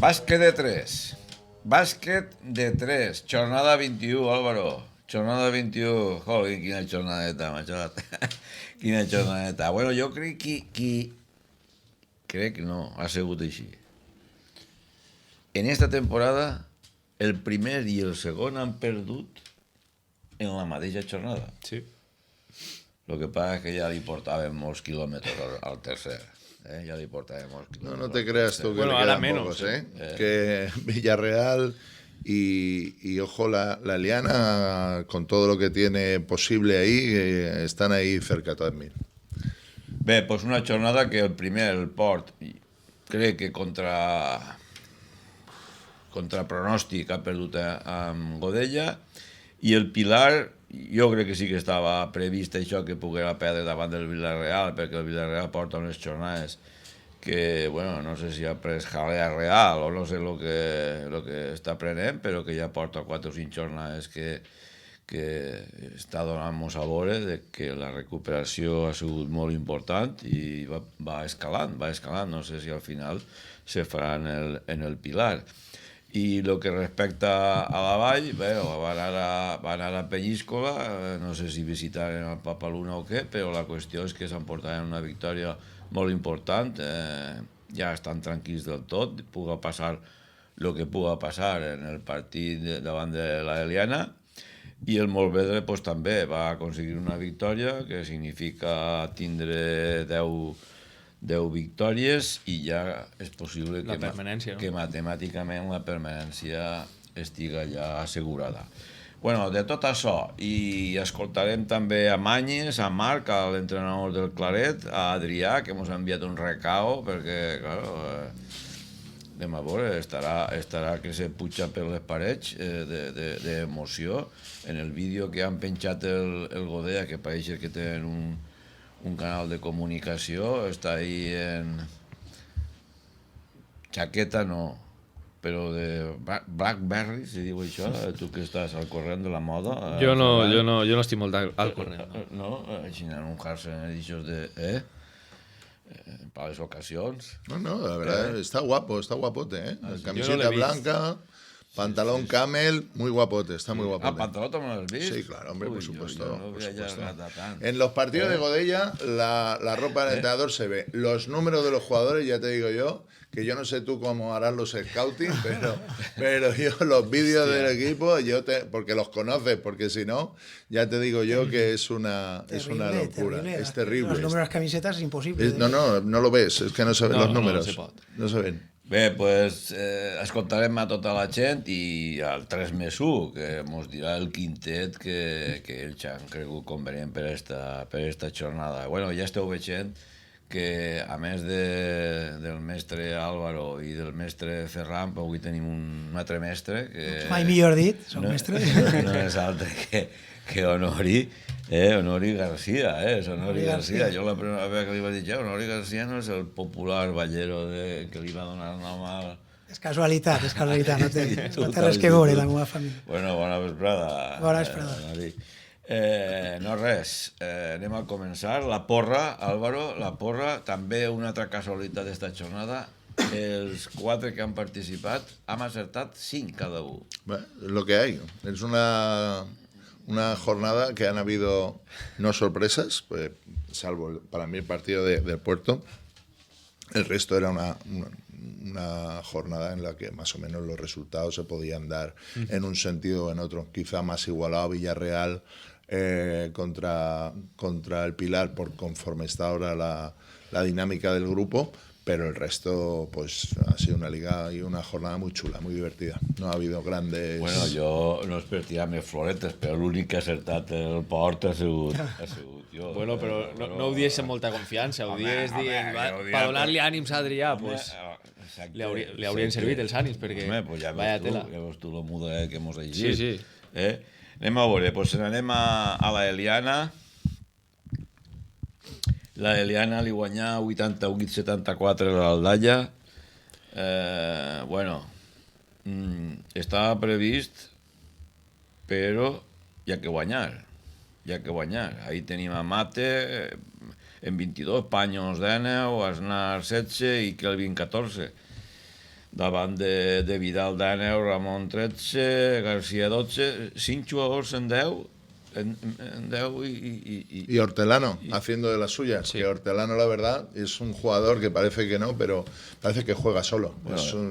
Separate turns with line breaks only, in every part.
Bàsquet de 3. Bàsquet de 3. Jornada 21, Álvaro. Jornada 21. Joder, quina jornadeta, machot. Quina jornadeta. Bueno, jo crec que... Crec no, ha sigut així. En esta temporada, el primer i el segon han perdut en la mateixa jornada.
Sí.
Lo que pasa es que ya le importaven molts quilòmetres al tercer. Ya le importaven molts quilòmetres.
No te creas tú que
Bueno,
le
ahora
quedan
menos,
pocos, que Villarreal y ojo, la Liana, con todo lo que tiene posible ahí, están ahí cerca también.
Bé, doncs una jornada que el primer, el Port, crec que contra pronòstic ha perdut amb Godella, i el Pilar, jo crec que sí que estava previst això, que poguera perdre davant del Villarreal, perquè el Villarreal porta unes jornades que, bueno, no sé si ha pres jalea real o no sé lo que està prenent, però que ja porta 4 o 5 jornades que està donant-nos a veure de que la recuperació ha sigut molt important i va escalant, no sé si al final se farà en el Pilar. I el que respecta a la vall, bueno, va anar a Penyíscola, no sé si visitaren el Papaluna o què, però la qüestió és que s'emportaven una victòria molt important, ja estan tranquils del tot, puga passar el que puga passar en el partit davant de la Eliana, i el Morvedre pues, també va aconseguir una victòria que significa tindre 10 victòries i ja és possible que matemàticament la permanència estiga ja assegurada. Bueno, de tot això, i escoltarem també a Manyes, a Marc, a l'entrenador del Claret, a Adrià, que ens ha enviat un recao, perquè, claro, anem a veure, estarà que se puja per les parets d'emoció. En el vídeo que han penjat el Godella, que pareix que tenen un canal de comunicació, està ahí en... Chaqueta no, però de Blackberry, si diu això, tu que estàs al corrent de la moda.
Jo no estic molt al corrent.
No, així en un Harsen d'aixòs de... para les ocasions.
No, la verdad, está guapote, Camiseta
no
blanca, pantalón camel, muy guapote, está muy guapote.
¿Pantalón también lo has visto?
Sí, claro, hombre, por supuesto.
Yo no veía ya tan.
En los partidos de Godella, la ropa del entrenador se ve. Los números de los jugadores, ya te digo yo, que yo no sé tú cómo harás los scouting, pero yo los vídeos del equipo, porque los conoces, porque si no, ya te digo yo que es una locura. Es terrible.
Los números de las camisetas es imposible.
No lo ves, es que no se ven los números. No se ven.
Bé, doncs escoltarem a tota la gent i al 3+1, que ens dirà el quintet que ells han cregut convenient per esta jornada. Bueno, ja esteu veient que a més del mestre Álvaro i del mestre Ferran, avui tenim un altre mestre que...
Mai millor dit, som mestre.
No és altre que Honori, Honori García, és Honori García. Jo la primera vegada que li vaig dir, Honori García no és el popular ballero que li va donar el nom al...
És casualitat, no té res que veure la meva família.
Bueno, bona vesprada.
Bona vesprada.
No res, anem a començar. La porra, Álvaro, també una altra casualitat d'esta jornada. Els 4 que han participat hem acertat 5 cada un.
Bueno, lo que hay. Es una jornada que han habido no sorpresas, pues, salvo para mí el partido del Puerto. El resto era una jornada en la que más o menos los resultados se podían dar en un sentido o en otro. Quizá más igualado Villarreal contra el Pilar por conforme está ahora la dinámica del grupo, pero el resto pues ha sido una liga y una jornada muy chula, muy divertida. No ha habido grandes...
Bueno, jo no és per tirar-me floretes, però l'únic que ha acertat el Port ha sigut jo.
Bueno, però no ho dius amb molta confiança, ho dius dient, per donar-li ànims a Adrià, pues li haurien servit els ànims, perquè vaya tela.
Ja veus tu la muda que mos ha llegit.
Sí.
Anem a veure, doncs anem a la Eliana. La Eliana li guanyà 88-74 a l'Aldalla. Bueno, estava previst, però hi ha que guanyar. Ahí tenim a Mate en 22, Paños 19, Aznar 16 i Kelvin 14. davant de Vidal 19, Ramon 13, García 12, 5 jugadors en 10,
y Hortelano haciendo de las suyas. Sí. Que Hortelano, la verdad, es un jugador que parece que no, pero parece que juega solo.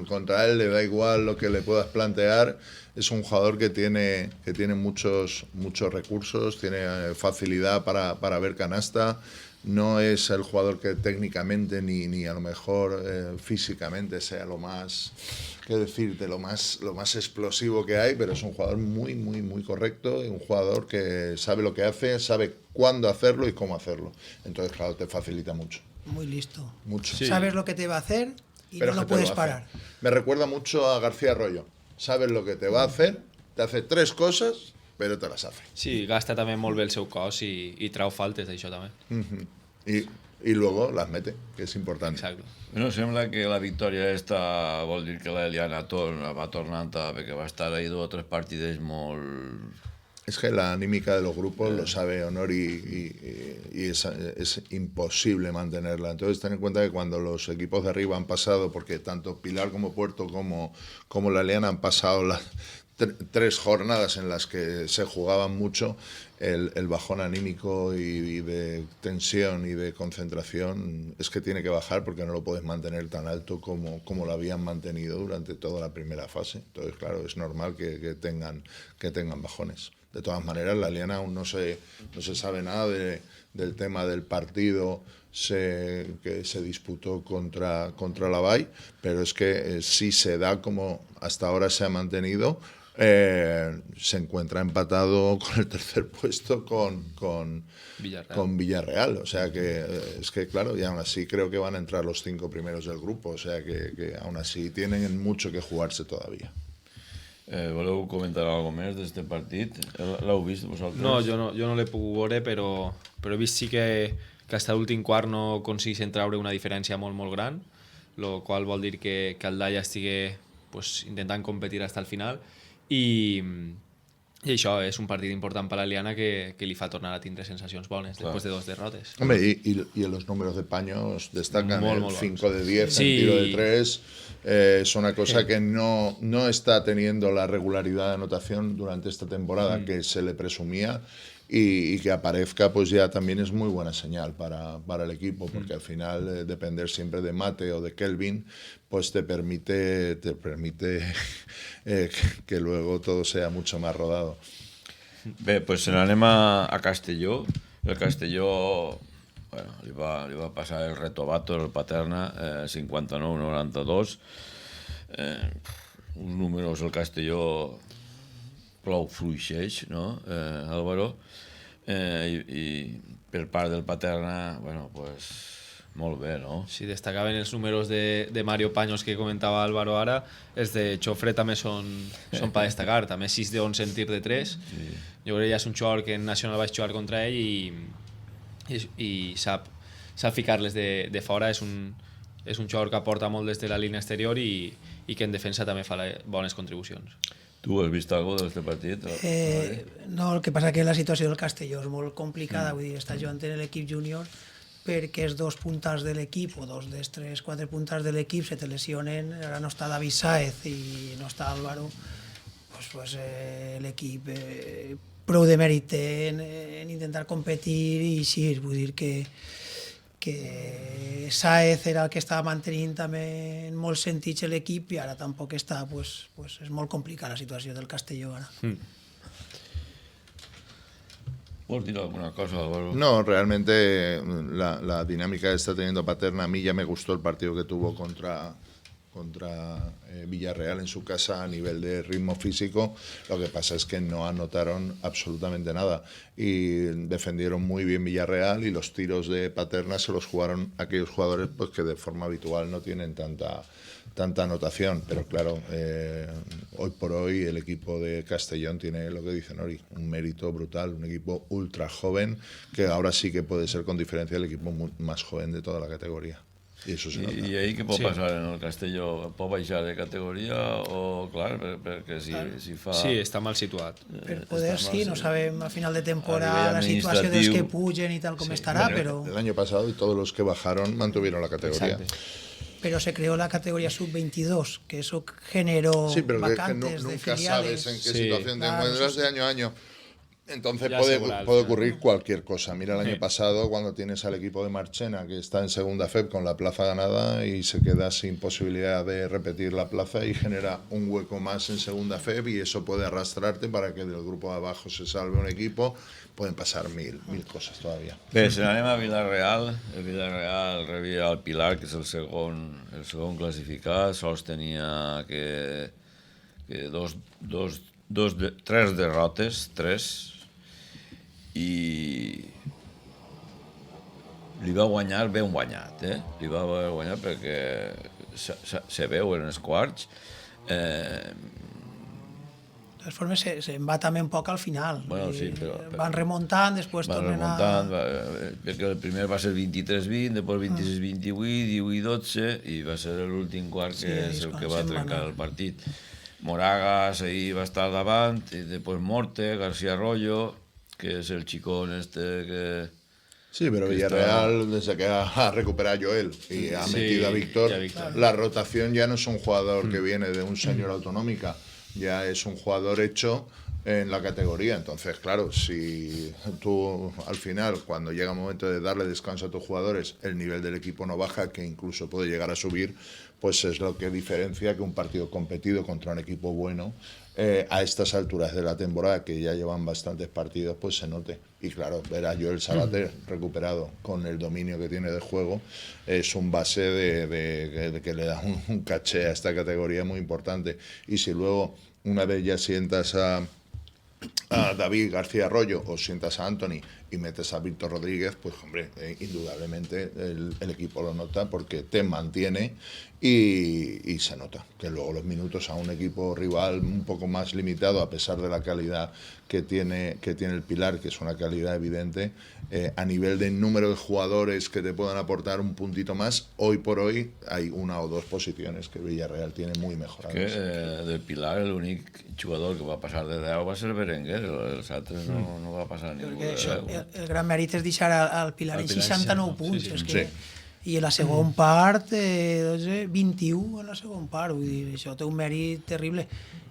Contra él le da igual lo que le puedas plantear. Es un jugador que tiene muchos recursos, tiene facilidad para ver canasta. No es el jugador que técnicamente ni a lo mejor físicamente sea lo más, qué decirte, lo más explosivo que hay, pero es un jugador muy correcto, y un jugador que sabe lo que hace, sabe cuándo hacerlo y cómo hacerlo. Entonces, claro, te facilita mucho.
Muy listo.
Mucho.
Sí. Sabes lo que te va a hacer y pero no lo puedes parar.
Me recuerda mucho a García Arroyo. Sabes lo que te va a hacer, te hace 3 cosas, però te les hace.
Sí, gasta també molt bé el seu cos i trau faltes d'això també.
Y luego las mete, que es importante.
Exacto.
Bueno, sembla que la victòria esta vol dir que l'Eliana va tornant perquè va estar ahí 2 o 3 partides molt...
Es que la anímica de los grupos lo sabe Honor y es imposible mantenerla. Entonces ten en cuenta que cuando los equipos de arriba han pasado, porque tanto Pilar como Puerto como la Eliana han pasado las 3 jornadas en las que se jugaban mucho, el bajón anímico y de tensión y de concentración es que tiene que bajar, porque no lo puedes mantener tan alto como lo habían mantenido durante toda la primera fase. Entonces, claro, es normal que tengan bajones. De todas maneras, la Eliana aún no se sabe nada del tema del partido que se disputó contra la Vall, pero es que si se da como hasta ahora se ha mantenido, se encuentra empatado con el tercer puesto con Villarreal. O sea que es que, claro, y aún así creo que van a entrar los 5 primeros del grupo. O sea que aún así tienen mucho que jugarse todavía.
Voleu comentar alguna més d'este partit? L'heu vist vosaltres?
No, jo no l'he pogut veure, però he vist sí que fins a l'últim quart no aconsegueixen treure una diferència molt gran, el qual vol dir que el Dalla estigui intentant competir fins al final, i això és un partit important per a l'Eliana que li fa tornar a tindre sensacions bones després de 2 derrotes.
Hombre, y los números de Paños destacan, el 5 de 10 en tiro de 3, es una cosa que no está teniendo la regularidad de anotación durante esta temporada que se le presumía, y que aparezca pues ya también es muy buena señal para el equipo, porque al final depender siempre de Mate o de Kelvin pues te permite que luego todo sea mucho más rodado.
Bé, pues se n'anem a Castelló. El Castelló, bueno, li va passar el Retobato, el Paterna, 59-92. Uns números el Castelló prou fluixeix, no, Álvaro? I per part del Paterna, bueno, pues molt bé, no?
Sí, destacaven els números de Mario Paños que comentava Álvaro ara. Els de Xofre també són per destacar, també 6 de 11 en tir de 3. Sí. Jo crec que ja és un jugador que en Nacional vaig jugar contra ell i sap ficar-les de fora. És un jugador que aporta molt des de la línia exterior i que en defensa també fa bones contribucions.
Tu has vist alguna cosa d'aquest partit?
No, el que passa que la situació del Castelló és molt complicada, vull dir, està jugant en l'equip júnior perquè els 2 puntals de l'equip, o 2 dels 3-4 puntals de l'equip se te lesionen, ara no està David Sáez i no està Álvaro, pues l'equip prou de mèrit té en intentar competir, i sí, vull dir que Sáez era el que estava mantenint també en molts sentits l'equip, i ara tampoc està, pues és molt complicada la situació del Castelló ara.
¿Puedes decir alguna cosa, Álvaro?
No, realmente la dinámica que está teniendo Paterna, a mí ya me gustó el partido que tuvo contra Villarreal en su casa a nivel de ritmo físico. Lo que pasa es que no anotaron absolutamente nada y defendieron muy bien Villarreal, y los tiros de Paterna se los jugaron aquellos jugadores pues que de forma habitual no tienen tanta anotación, pero claro, hoy por hoy el equipo de Castellón tiene lo que dice Nori, un mérito brutal, un equipo ultra joven que ahora sí que puede ser con diferencia el equipo más joven de toda la categoría. I això se nota.
I ahí què pot passar en el Castelló? Pot baixar de categoria o, clar, perquè si fa...
Sí, està mal situat.
Per poder sí, no sabem a final de temporada la situació dels que pugen i tal com estarà, però...
El año pasado todos los que bajaron mantuvieron la categoría.
Exacte.
pero se creó la categoría sub-22, que eso generó
Sí, pero que
vacantes de
nunca
filiales.
sabes en qué
Sí.
situación te
Claro,
encuentras
sí,
de año a año. Entonces
Ya
puede
se verá al
puede
final.
ocurrir cualquier cosa. Mira el año
Sí.
pasado cuando tienes al equipo de Marchena que está en segunda FEP con la plaza ganada y se queda sin posibilidad de repetir la plaza y genera un hueco más en segunda FEP y eso puede arrastrarte para que del grupo de abajo se salve un equipo. Pueden pasar mil cosas todavía.
Bé, si anem a Villarreal, el Villarreal rebia el Pilar, que és el segon classificat, sols tenia tres derrotes, i li va guanyar ben guanyat, li va guanyar perquè se veu en els quarts.
De todas formas, se embata también un poco al final.
Bueno,
Y
sí, pero
van remontando, después
va
tornen
remuntant,
a...
perquè el primer va ser 23-20, després 26-28, 18-12, i va ser l'últim quart que
Sí,
és el
quan
que va
se'n va
trencar
anar.
el partit. Moragas ahí va estar davant, i després Morte, García Arroyo, que és el xicón que...
Sí, pero
que
Villarreal, desde que ha recuperado a Joel y ha
Sí,
metido a Víctor,
y a Víctor.
la rotación ya no es un jugador que viene de un senior autonómica, ya es un jugador hecho en la categoría. Entonces, claro, si tú al final, cuando llega el momento de darle descanso a tus jugadores, el nivel del equipo no baja, que incluso puede llegar a subir, pues es lo que diferencia que un partido competido contra un equipo bueno a estas alturas de la temporada, que ya llevan bastantes partidos, pues se note. Y claro, ver a Joel Sabater recuperado con el dominio que tiene de juego es un base de que le da un caché a esta categoría muy importante. Y si luego una vez ya sientas a David García Arroyo o sientas a Anthony y metes a Víctor Rodríguez, pues hombre, indudablemente el equipo lo nota porque te mantiene y se nota que luego los minutos a un equipo rival un poco más limitado, a pesar de la calidad que tiene el Pilar, que es una calidad evidente, a nivel de número de jugadores que te puedan aportar un puntito más, hoy por hoy hay una o dos posiciones que Villarreal tiene muy mejoradas.
Que del Pilar l'únic jugador que va passar de 10 va ser Berenguer, els altres no va passar ningú de 10.
El gran mèrit és deixar al Pilar
Al
en
Pilar,
69
sí.
punts.
Sí, sí.
És que,
Sí.
I en la segona part, 21 en la segona part. Vull dir, això té un mèrit terrible.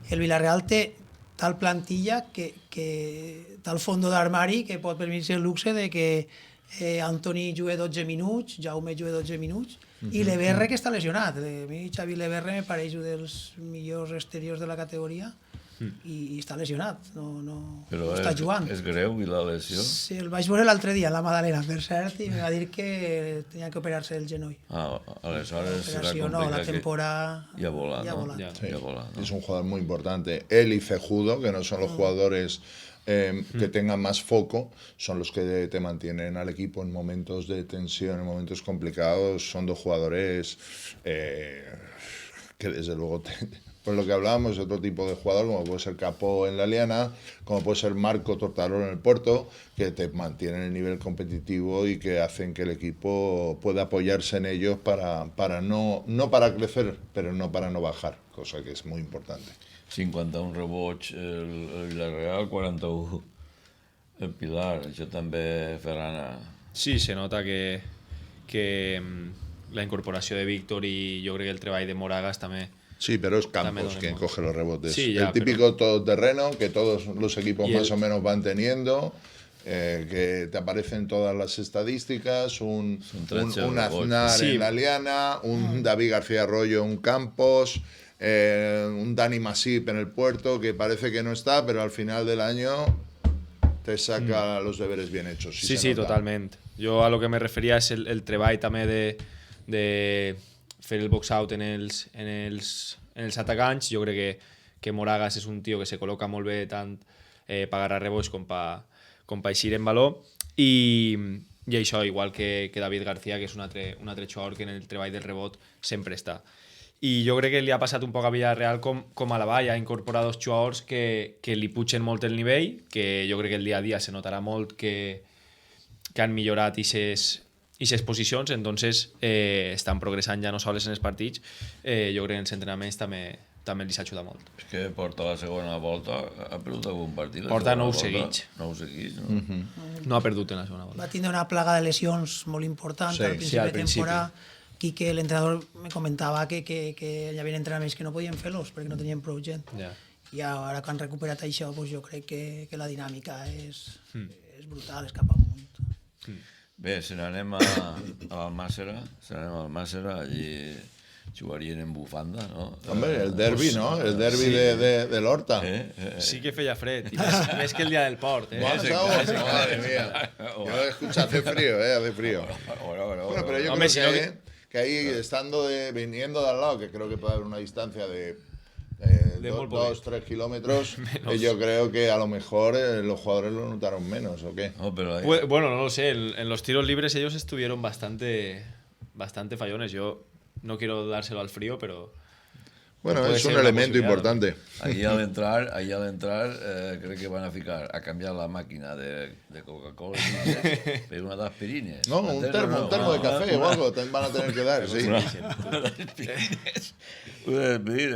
El Villarreal té tal plantilla tal fondo d'armari que pot permetre el luxe de que Antoni juga 12 minuts, Jaume juga 12 minuts, i Leverre, que està lesionat. A mi Xavi Leverre me pareix un dels millors exteriors de la categoria i està lesionat, no
Però
està jugant.
és greu i la lesió?
Sí, el vaig veure l'altre dia a la Madalena, per cert, i em va dir que tenia que operar-se el genoll.
Aleshores serà
Operació no, la
complicat
temporada
ja volar,
ja
no?
volat.
Ja.
Ja volar, no?
Es un jugador muy importante. Él y Cejudo, que no son los jugadores que tengan más foco, son los que te mantienen al equipo en momentos de tensión, en momentos complicados. Son dos jugadores que desde luego, pues lo que hablábamos, otro tipo de jugador, como puede ser Capó en la Liana, como puede ser Marco Tortarolo en el Porto, que te mantienen el nivel competitivo y que hacen que el equipo pueda apoyarse en ellos para no para crecer, pero no para no bajar, cosa que es muy importante.
51 rebots el Villarreal, 41 el Pilar. Això també, Ferran...
Sí, se nota que la incorporació de Víctor i jo crec que el treball de Moragas també.
Sí, pero es
También
Campos
lo
quien
mismo.
coge los rebotes.
Sí, ya,
el típico todoterreno que todos los equipos
Y
más
el-
o menos van teniendo, que te aparecen todas las estadísticas, un
trecho de
Aznar
Sí.
en la Liana, un David García Arroyo, un Campos, un Dani Masip en el Puerto, que parece que no está, pero al final del año te saca los deberes bien hechos.
Sí,
se
sí,
nota.
totalment. Jo a lo que me referia és el treball també de fer el box-out en els atacants. Jo crec que Moragas és un tio que se col·loca molt bé tant per agarrar rebots com per eixir en valor. I això, igual que David García, que és un altre jugador que en el treball del rebot sempre està. I jo crec que li ha passat un poc a Villarreal com a la Vall, ha incorporat dos jugadors que li pugen molt el nivell, que jo crec que el dia a dia se notarà molt que han millorat aquestes posicions, entonces estan progressant ja no sols en els partits, jo crec que en els entrenaments també li s'ajuda molt.
És que porta la segona volta, ha perdut algun partit? la
Porta
segona
9
volta?
seguits.
9 seguits, no?
No ha perdut en la segona volta.
Va tindre una plaga de lesions molt important
Sí,
al principi
sí, al
de temporada, Quique, l'entrenador, me comentava que hi havia entrenaments que no podien fer-los perquè no tenien prou gent.
Ja.
I ara que han recuperat això, doncs jo crec que la dinàmica és brutal, és cap amunt.
Bé, se n'anem a Almàssera, allí jugarien en bufanda, no?
Hombre, el derbi, ¿no? El derbi de l'Horta.
Sí que feia fred, i més que el dia del port.
Madre mía. Yo escucho, hace frío, hace frío. Bueno, pero yo
Hombre,
creo que ahí, viniendo de al lado, que creo que puede haber una distancia de 2-3 kilómetros, yo creo que a lo mejor los jugadores lo notaron menos, ¿o qué?
No, pero
Bueno, no lo sé, en los tiros libres ellos estuvieron bastante fallones. Yo no quiero dárselo al frío, pero...
Bueno,
puede
es
ser
un
una
elemento
posibilidad,
importante.
ahí al entrar creo que van a cambiar la máquina de Coca-Cola pero una de aspirines.
No, un termo de café o algo van a tener que dar, sí.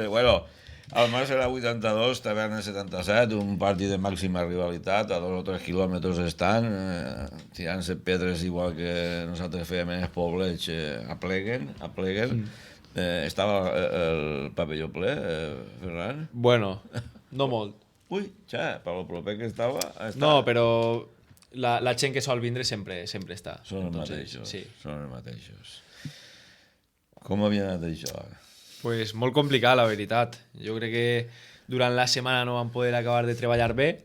Bueno, al Almàssera 82, Taverna 77, un partit de màxima rivalitat, a 2 o 3 quilòmetres estan, tirant-se pedres igual que nosaltres fèiem en els poblets, apleguen. Estava el pavelló ple, Ferran?
Bueno, no molt.
Ui, per lo proper que estava...
No, però la gent que sol vindre sempre està.
Són els
Entonces,
mateixos,
sí.
són els mateixos. Com havia anat això?
Pues molt complicat, la veritat. Jo crec que durant la setmana no vam poder acabar de treballar bé.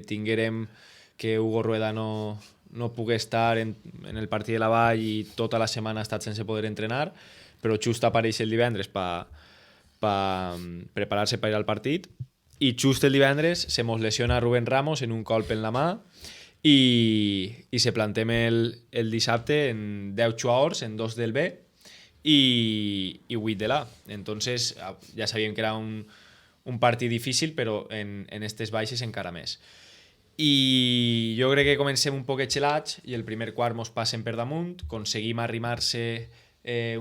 Tinguérem que Hugo Rueda no pugui estar en el partit de la Vall i tota la setmana ha estat sense poder entrenar, però just apareix el divendres per preparar-se per ir al partit, i just el divendres se mos lesiona Rubén Ramos en un colp en la mà i se plantem el dissabte en 10 jugadors, en 2 del B i 8 de l'A. Entonces ja sabíem que era un partit difícil, però en aquestes baixes encara més. I jo crec que comencem un poc xelats i el primer quart mos passen per damunt, aconseguim arrimar-se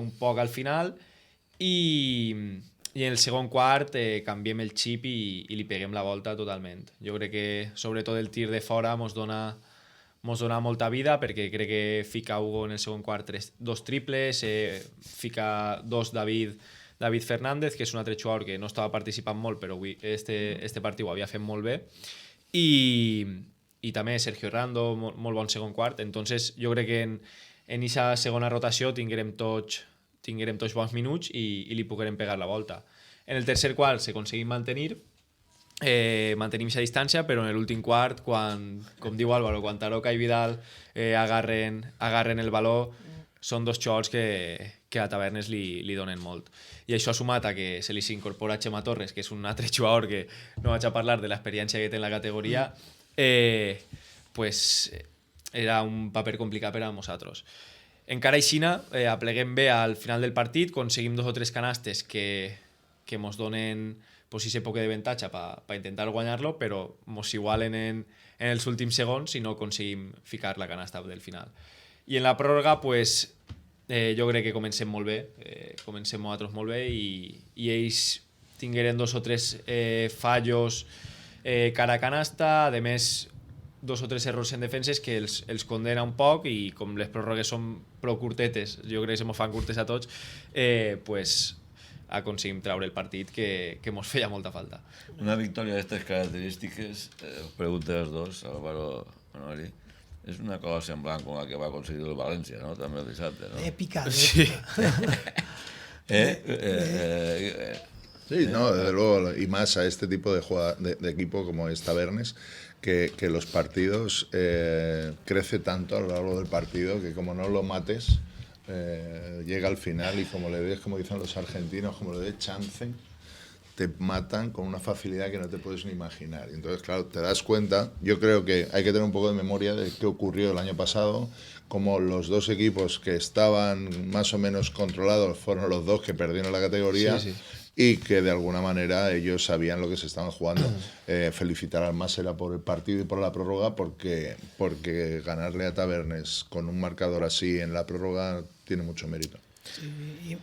un poc al final i en el segon quart canviem el xip i li peguem la volta totalment. Jo crec que sobretot el tir de fora mos dona molta vida, perquè crec que fica Hugo en el segon quart 2 triples, fica 2 David Fernández, que és un altre jugador que no estava participant molt, però avui este partit ho havia fet molt bé, i també Sergio Herrando, molt bon segon quart. Entonces jo crec que en aquesta segona rotació tinguérem tots bons minuts i li poguérem pegar la volta. En el tercer quart s'aconseguim mantenim aquesta distància, però en l'últim quart, com diu Álvaro, quan Taroca i Vidal agarren el baló, són 2 jugadors que a Tavernes li donen molt. I això sumat a que se li s'incorpora Chema Torres, que és un altre jugador que no vaig a parlar de l'experiència que té en la categoria, pues era un paper complicat per a nosaltres. Encara aixina, apleguem bé al final del partit, aconseguim 2 o 3 canastes que mos donen aquest poc d'avantatge per intentar guanyar-lo, però mos igualen en els últims segons i no aconseguim ficar la canasta del final. I en la pròrroga, pues, jo crec que comencem molt bé, comencem nosaltres molt bé i ells tingueren 2 o 3 fallos cara a canasta, a més 2 o 3 errors en defenses que els condena un poc, i com les pròrrogues són prou curtetes, jo crec que se mos fan curtes a tots, pues aconseguim treure el partit que mos feia molta falta.
Una victòria d'aquestes característiques, us pregunto els dos, Álvaro Manoli, és una cosa semblant com la que va aconseguir el València, no? També el dissabte, no?
Épica.
Sí.
Sí, no, desde luego, y más a este tipo de equipo como es Tavernes, que los partidos crece tanto a lo largo del partido que como no lo mates, llega al final y como le des, como dicen los argentinos, como le des chance, te matan con una facilidad que no te puedes ni imaginar. Y entonces, claro, te das cuenta, yo creo que hay que tener un poco de memoria de qué ocurrió el año pasado, como los 2 equipos que estaban más o menos controlados fueron los 2 que perdieron la categoría. Sí. Y que de alguna manera ellos sabían lo que se estaban jugando. Felicitar al Almàssera por el partido y por la prórroga, porque ganarle a Tavernes con un marcador así en la prórroga tiene mucho mérito.
Sí,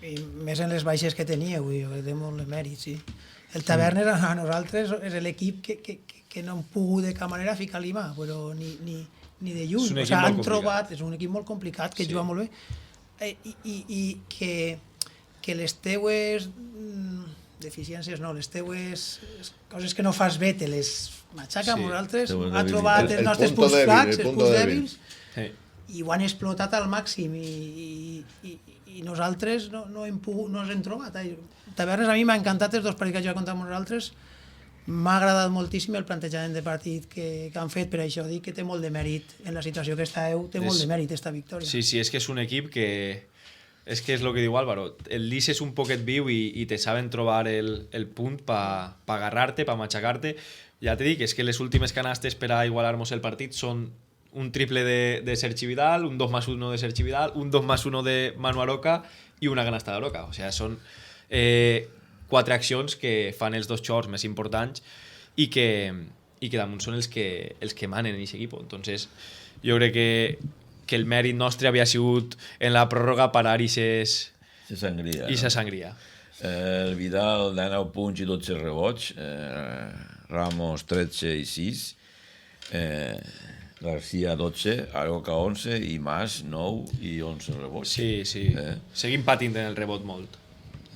i més en les baixes que tenia, vull dir, té molt de mèrit, sí. El Tavernes a nosaltres és l'equip que no hem pogut de cap manera ficar l'imà, però ni de lluny. O sigui, han trobat, és un equip molt complicat, que juga molt bé, i que les teues deficiències no, les teues coses que no fas bé te les matxaca amb nosaltres, ha trobat els nostres punts flacs, els punts dèbils, i ho han explotat al màxim i nosaltres no hem pogut, no ens hem trobat. Tavernes, a mi m'ha encantat els dos partits que ha jugat contra nosaltres, m'ha agradat moltíssim el plantejament de partit que han fet, per això dic que té molt de mèrit en la situació que estàveu, té molt de mèrit esta victòria.
Sí, és que és un equip que és que és el que diu Álvaro, el Lis és un poquet viu i te saben trobar el punt per agarrar-te, per matxacar-te. Ja te dic, és que les últimes canastes per a igualar-nos el partit són un triple de Sergi Vidal, un 2+1 de Sergi Vidal, un 2+1 de Manu Aroca i una canasta d'Aroca. O sigui, són 4 accions que fan els dos xors més importants i que damunt són els que manen en aquest equip. Entonces, jo crec que el mèrit nostre havia sigut en la pròrroga parar aquesta sangria.
El Vidal 19 punts i 12 rebots, Ramos 13 i 6, García 12, Aroca 11 i Mas 9 i 11 rebots.
Sí. Seguim patint en el rebot molt.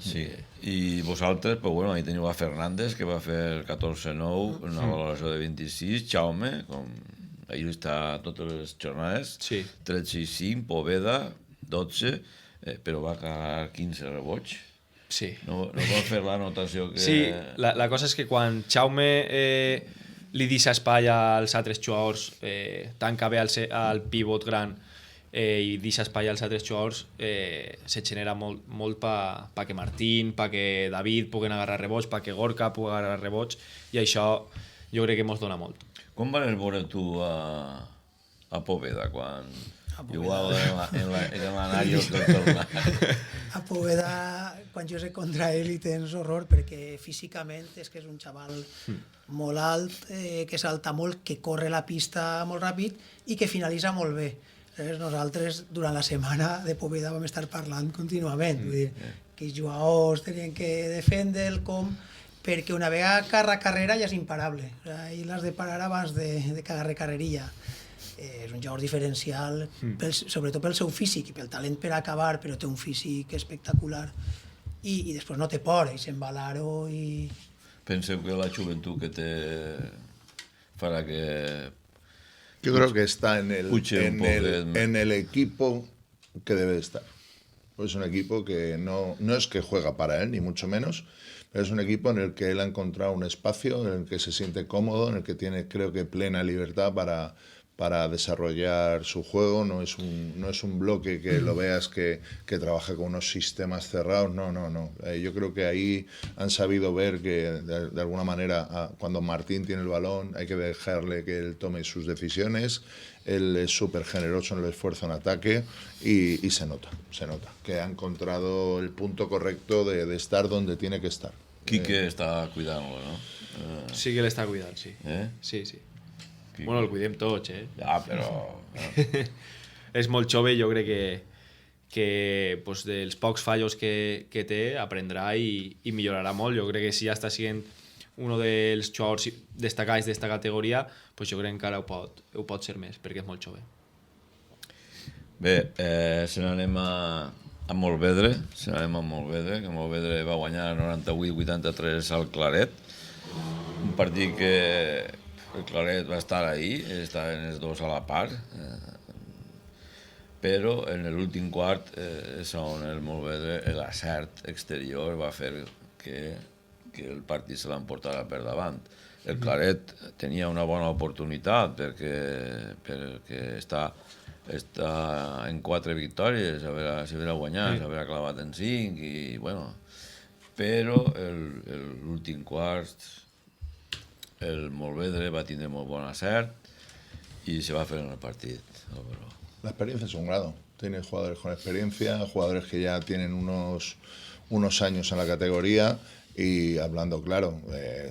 Sí, i vosaltres, però bueno, ahí teniu a Fernández, que va fer el 14-9, una valoració de 26, Jaume, com ahir està totes les jornades, 13 i 5, Poveda, 12, però va cagar 15 rebots.
Sí.
No va fer l'anotació que...
Sí, la cosa és que quan Jaume li deixa espai als altres jugadors, tanca bé al pivot gran i deixa espai als altres jugadors, se genera molt perquè Martín, perquè David puguen agarrar rebots, perquè Gorka pugui agarrar rebots, i això jo crec que ens dona molt.
Com vas veure tu a Poveda quan jugava en l'anari del tornat?
A Poveda, quan jo sé contra ell, hi tens horror, perquè físicament és que és un xaval molt alt, que salta molt, que corre la pista molt ràpid i que finalitza molt bé. Nosaltres, durant la setmana de Poveda, vam estar parlant contínuament. Vull dir, que els jugadors tenien que defendre'l perquè una vegada carrera ja és imparable. I l'has de parar abans de que agarre carrerilla. És un jugador diferencial, sobretot pel seu físic i pel talent per acabar, però té un físic espectacular. I després no té por, i s'embalar-ho i...
Penseu que la joventut que té farà que...
Yo creo que está en el equipo que debe de estar. Pues es un equipo que no es que juega para él, ni mucho menos, pero es un equipo en el que él ha encontrado un espacio, en el que se siente cómodo, en el que tiene, creo que, plena libertad para desarrollar su juego. No es un bloque que lo veas que trabaja con unos sistemas cerrados. No. Yo creo que ahí han sabido ver que de alguna manera cuando Martín tiene el balón hay que dejarle que él tome sus decisiones. Él es súper generoso en el esfuerzo en ataque y se nota que ha encontrado el punto correcto de estar donde tiene que estar.
Quique està cuidant-lo, no?
Sí que l'està cuidant, sí. Sí. Bueno, el cuidem tots,
Ja, però...
És molt jove, jo crec que pues, dels pocs fallos que té aprendrà i millorarà molt. Jo crec que si ja està sent un dels jugadors destacats d'esta categoria, pues jo crec que encara ho pot ser més, perquè és molt jove.
Bé, se n'anem a Montvedre, que Montvedre va guanyar 98-83 al Claret, un partit que el Claret va estar ahí, estaven els dos a la part, però en l'últim quart és on el Montvedre, l'acert exterior va fer que el partit se l'emportara per davant. El Claret tenia una bona oportunitat perquè està en 4 victòries, a veure si haurà guanyat, s'haurà clavat en 5, i bueno, però l'últim quart el Montvedre va tindre molt bon acert y se va a hacer en el partido.
La experiencia es un grado. Tiene jugadores con experiencia, jugadores que ya tienen unos años en la categoría Y hablando claro,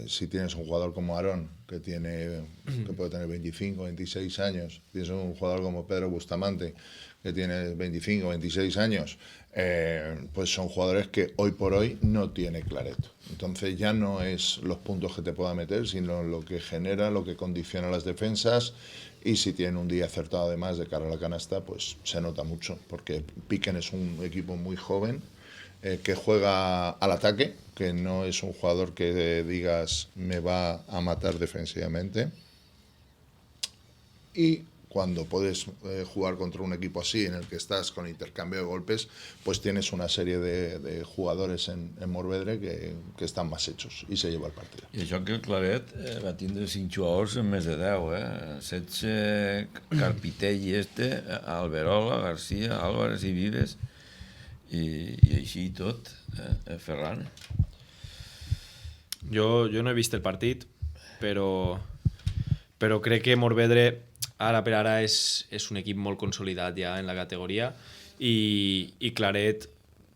si tienes un jugador como Aarón, que puede tener 25, 26 años, tienes un jugador como Pedro Bustamante, que tiene 25, 26 años, pues son jugadores que hoy por hoy no tiene Claret. Entonces ya no es los puntos que te pueda meter, sino lo que genera, lo que condiciona las defensas. Y si tienen un día acertado además de cara a la canasta, pues se nota mucho, porque Piquen es un equipo muy joven, que juega al ataque, que no es un jugador que digas me va a matar defensivamente. Y cuando puedes jugar contra un equipo así, en el que estás con intercambio de golpes, pues tienes una serie de jugadores en Morvedre que están más hechos i se lleva el partido.
I això que el Claret va tindre 5 jugadors en més de 10, 16 Carpitell i Alberola, García, Álvarez i Vives, i així i tot, Ferran.
Jo no he vist el partit, però crec que Morvedre ara per ara és un equip molt consolidat ja en la categoria i Claret,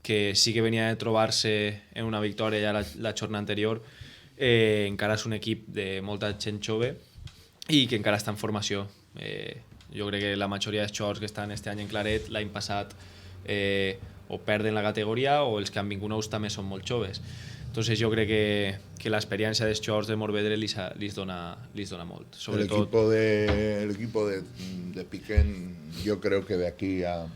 que sí que venia de trobar-se en una victòria ja la jornada anterior, encara és un equip de molta gent jove i que encara està en formació. Jo crec que la majoria dels jugadors que estan aquest any en Claret l'any passat o perden la categoria o els que han vingut nous també són molt joves. Entonces yo creo que la experiencia de jugadors de Morvedre les dona molt. Sobre
el equipo de Piquen, yo creo que de aquí a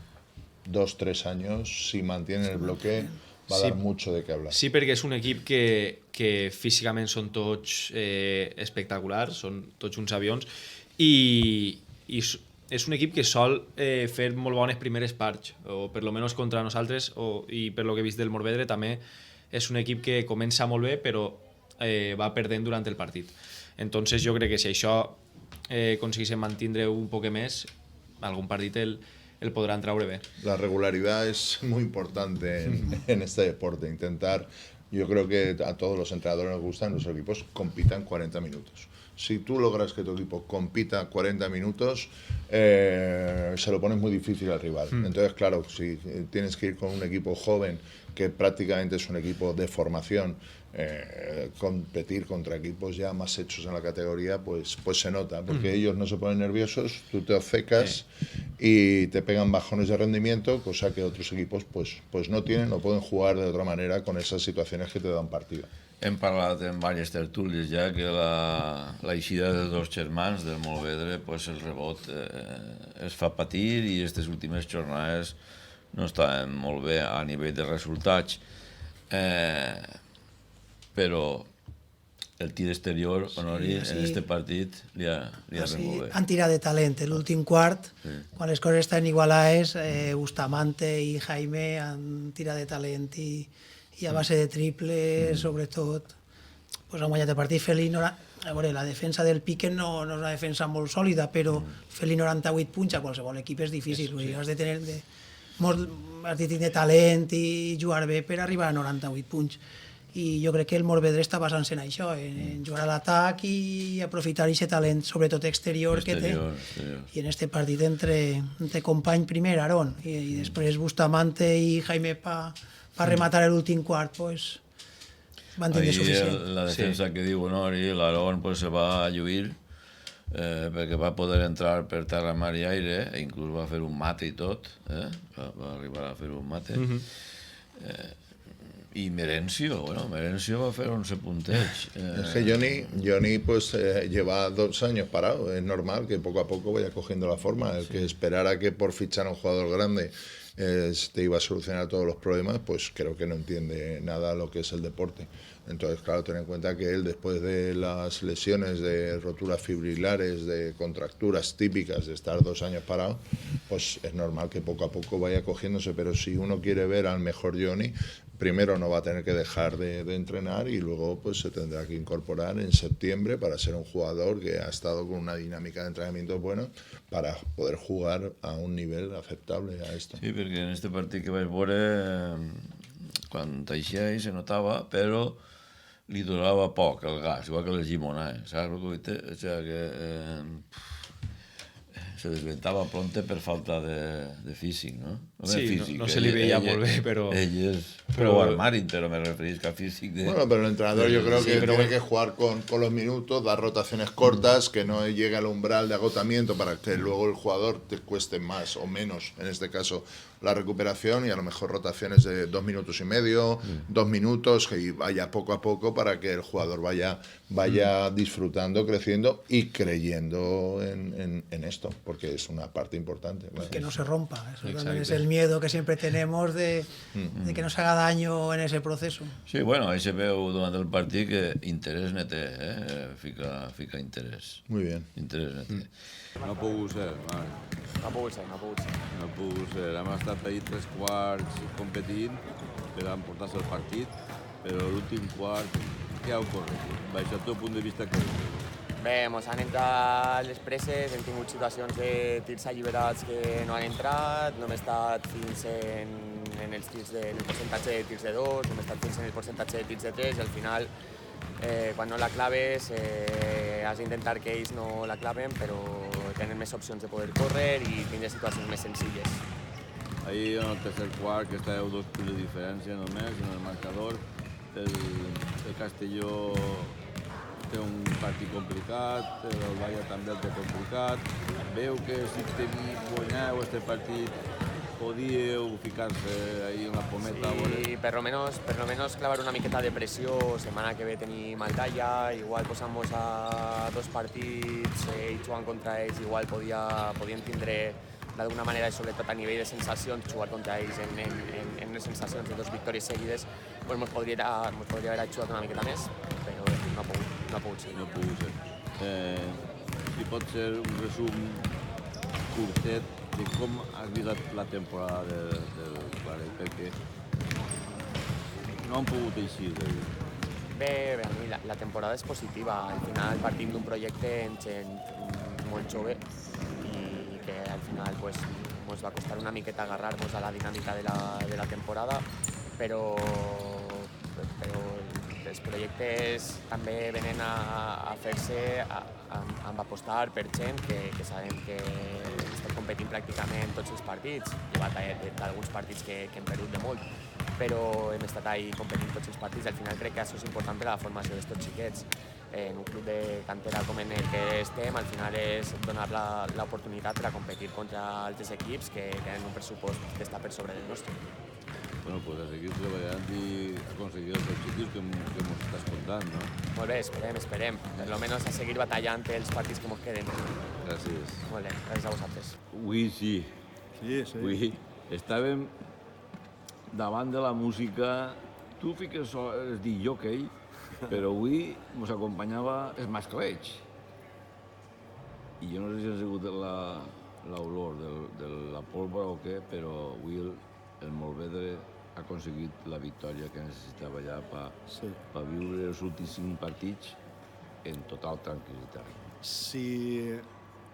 2-3 años, si mantienen el bloque, va a dar mucho de qué hablar.
Sí, perquè és un equip que físicament són tots espectaculars, són tots uns avions, i és un equip que sol fer molt bones primeres parts, o per lo menos contra nosaltres, i per lo que he vist del Morvedre també és un equip que comença molt bé però va perdent durant el partit. Entonces jo crec que si això aconseguís mantindre un poc més, algun partit el podran traure bé.
La regularidad es muy importante en este deporte. Yo creo que a todos los entrenadores nos gustan los equipos compitan 40 minutos. Si tú logras que tu equipo compita 40 minutos, se lo pones muy difícil al rival. Entonces, claro, si tienes que ir con un equipo joven, que prácticamente es un equipo de formación, competir contra equipos ya más hechos en la categoría, pues se nota, porque ellos no se ponen nerviosos, tú te obcecas y te pegan bajones de rendimiento, cosa que otros equipos pues no tienen, no pueden jugar de otra manera con esas situaciones que te dan partido.
Hem parlat en diverses tertúlies ja que la eixida de dos germans del Morvedre, pues el rebot es fa patir i aquestes últimes jornades no estaven molt bé a nivell de resultats, però el tir exterior, Honori, en aquest partit li ha fet molt bé.
Han tirat de talent. L'últim quart, quan les coses estan igualades, Bustamante i Jaime han tirat de talent i a base de triple, sobretot, han guanyat el partit. A veure, la defensa del Piquen no és una defensa molt sòlida, però fer-li 98 punts a qualsevol equip és difícil. Has de tenir talent i jugar bé per arribar a 98 punts. I jo crec que el Morvedre està basant-se en això, en jugar a l'atac i aprofitar aquest talent, sobretot exterior que té. I en aquest partit entre company primer, Aarón, i després Bustamante i Jaime pa rematar l'últim quart, pues van tenir suficient.
La defensa que diu Honori, l'Aarón se va lluir perquè va poder entrar per terra, mar i aire, i inclús va fer un mate i tot, va arribar a fer un mate. Y Merencio va a hacer 11 punteos.
Es que Johnny pues lleva 2 años parado. Es normal que poco a poco vaya cogiendo la forma. El que esperara que por fichar a un jugador grande te iba a solucionar todos los problemas, pues creo que no entiende nada lo que es el deporte. Entonces, claro, ten en cuenta que él, después de las lesiones de roturas fibrilares, de contracturas típicas de estar 2 años parado, pues es normal que poco a poco vaya cogiéndose. Pero si uno quiere ver al mejor Johnny, primero no va a tener que dejar de entrenar y luego pues se tendrá que incorporar en septiembre para ser un jugador que ha estado con una dinámica de entrenamiento buena para poder jugar a un nivel aceptable a esto.
Sí, perquè en este partit que vaig veure, quan teixia se notava, però li durava poc el gas, igual que les llimonades, saps el que vull dir? O sigui que se desventava pronte per falta de físic, no?
Sí,
físic,
no se li veía molt bé, però...
Ell és pro armari, pero me referís a físic de...
Bueno, pero el entrenador yo creo
Sí,
que
pero
tiene
bueno.
que jugar con los minutos, dar rotaciones cortas, que no llegue al umbral de agotamiento para que luego el jugador te cueste más o menos, en este caso, la recuperación, y a lo mejor rotaciones de 2 minutos y medio, 2 minutos, que vaya poco a poco para que el jugador vaya disfrutando, creciendo y creyendo en esto, porque es una parte importante. Claro.
Que no se rompa. Eso también
Exacto.
es el miedo que siempre tenemos de que nos haga daño en ese proceso.
Sí, bueno, ahí se veu durant el partit que interès ne té, fica interès.
Muy bien.
Interès ne té.
No ha pogut ser, Marc.
No ha pogut ser.
No ha pogut ser. Hem estat ahir 3 quarts competint per emportar-se el partit, però l'últim quart, què ha ocorregut? Baix el teu punt de vista, què ha ocorregut?
Bé, mos han entrat les presses, hem tingut situacions de tirs alliberats que no han entrat, no hem estat fins en el percentatge de tirs de 2, no hem estat fins en el percentatge de tirs de 3, i al final, quan no la claves, has d'intentar que ells no la claven, però tenen més opcions de poder córrer i tindre situacions més senzilles.
Ahir en el tercer quart, que estàveu 2 punts de diferència només en el marcador, el Castelló té un partit complicat, el Baia també el té complicat. Veu que si guanyeu este partit podíeu ficar-se ahí en la pometa.
Sí, per lo menos clavar una miqueta de pressió, setmana que ve tenim Aldaia, igual posant-nos a 2 partits i jugant contra ells, igual podíem tindre d'alguna manera, i sobretot a nivell de sensacions, jugar contra ells en les sensacions de 2 victòries seguides, pues mos podria haver ajudat una miqueta més, però no ha pogut ser.
No ha pogut ser. Si pot ser un resum curtet de com has vist la temporada del Claret, perquè no han pogut eixir de...
Bé, a mi la temporada és positiva. Al final partim d'un projecte amb gent molt jove i que al final pues, ens va costar una miqueta agarrar-nos a la dinàmica de la temporada, però els projectes també venen a fer-se amb apostar per gent que sabem que estem competint pràcticament tots els partits, llevat d'alguns partits que hem perdut de molt, però hem estat ahí competint tots els partits. Al final crec que això és important per a la formació d'estos xiquets. En un club de cantera com en el que estem, al final és donar l'oportunitat per a competir contra altres equips que tenen un pressupost que està per sobre del nostre.
Bueno, pues a seguir treballant i aconseguir els objectius que ens estàs contant, no?
Molt bé, esperem. Per lo menos a seguir batallant els partits que ens queden.
Gràcies.
Molt bé, gràcies a vosaltres.
Avui sí.
Sí.
Avui estàvem davant de la música. Tu fiques és dir jockey, però avui ens acompanyava el mascleig. I jo no sé si ha sigut l'olor de la pólvora o què, però avui el Morvedre ha aconseguit la victòria que necessitava ja per viure els últims 5 partits en total tranquil·litat.
Si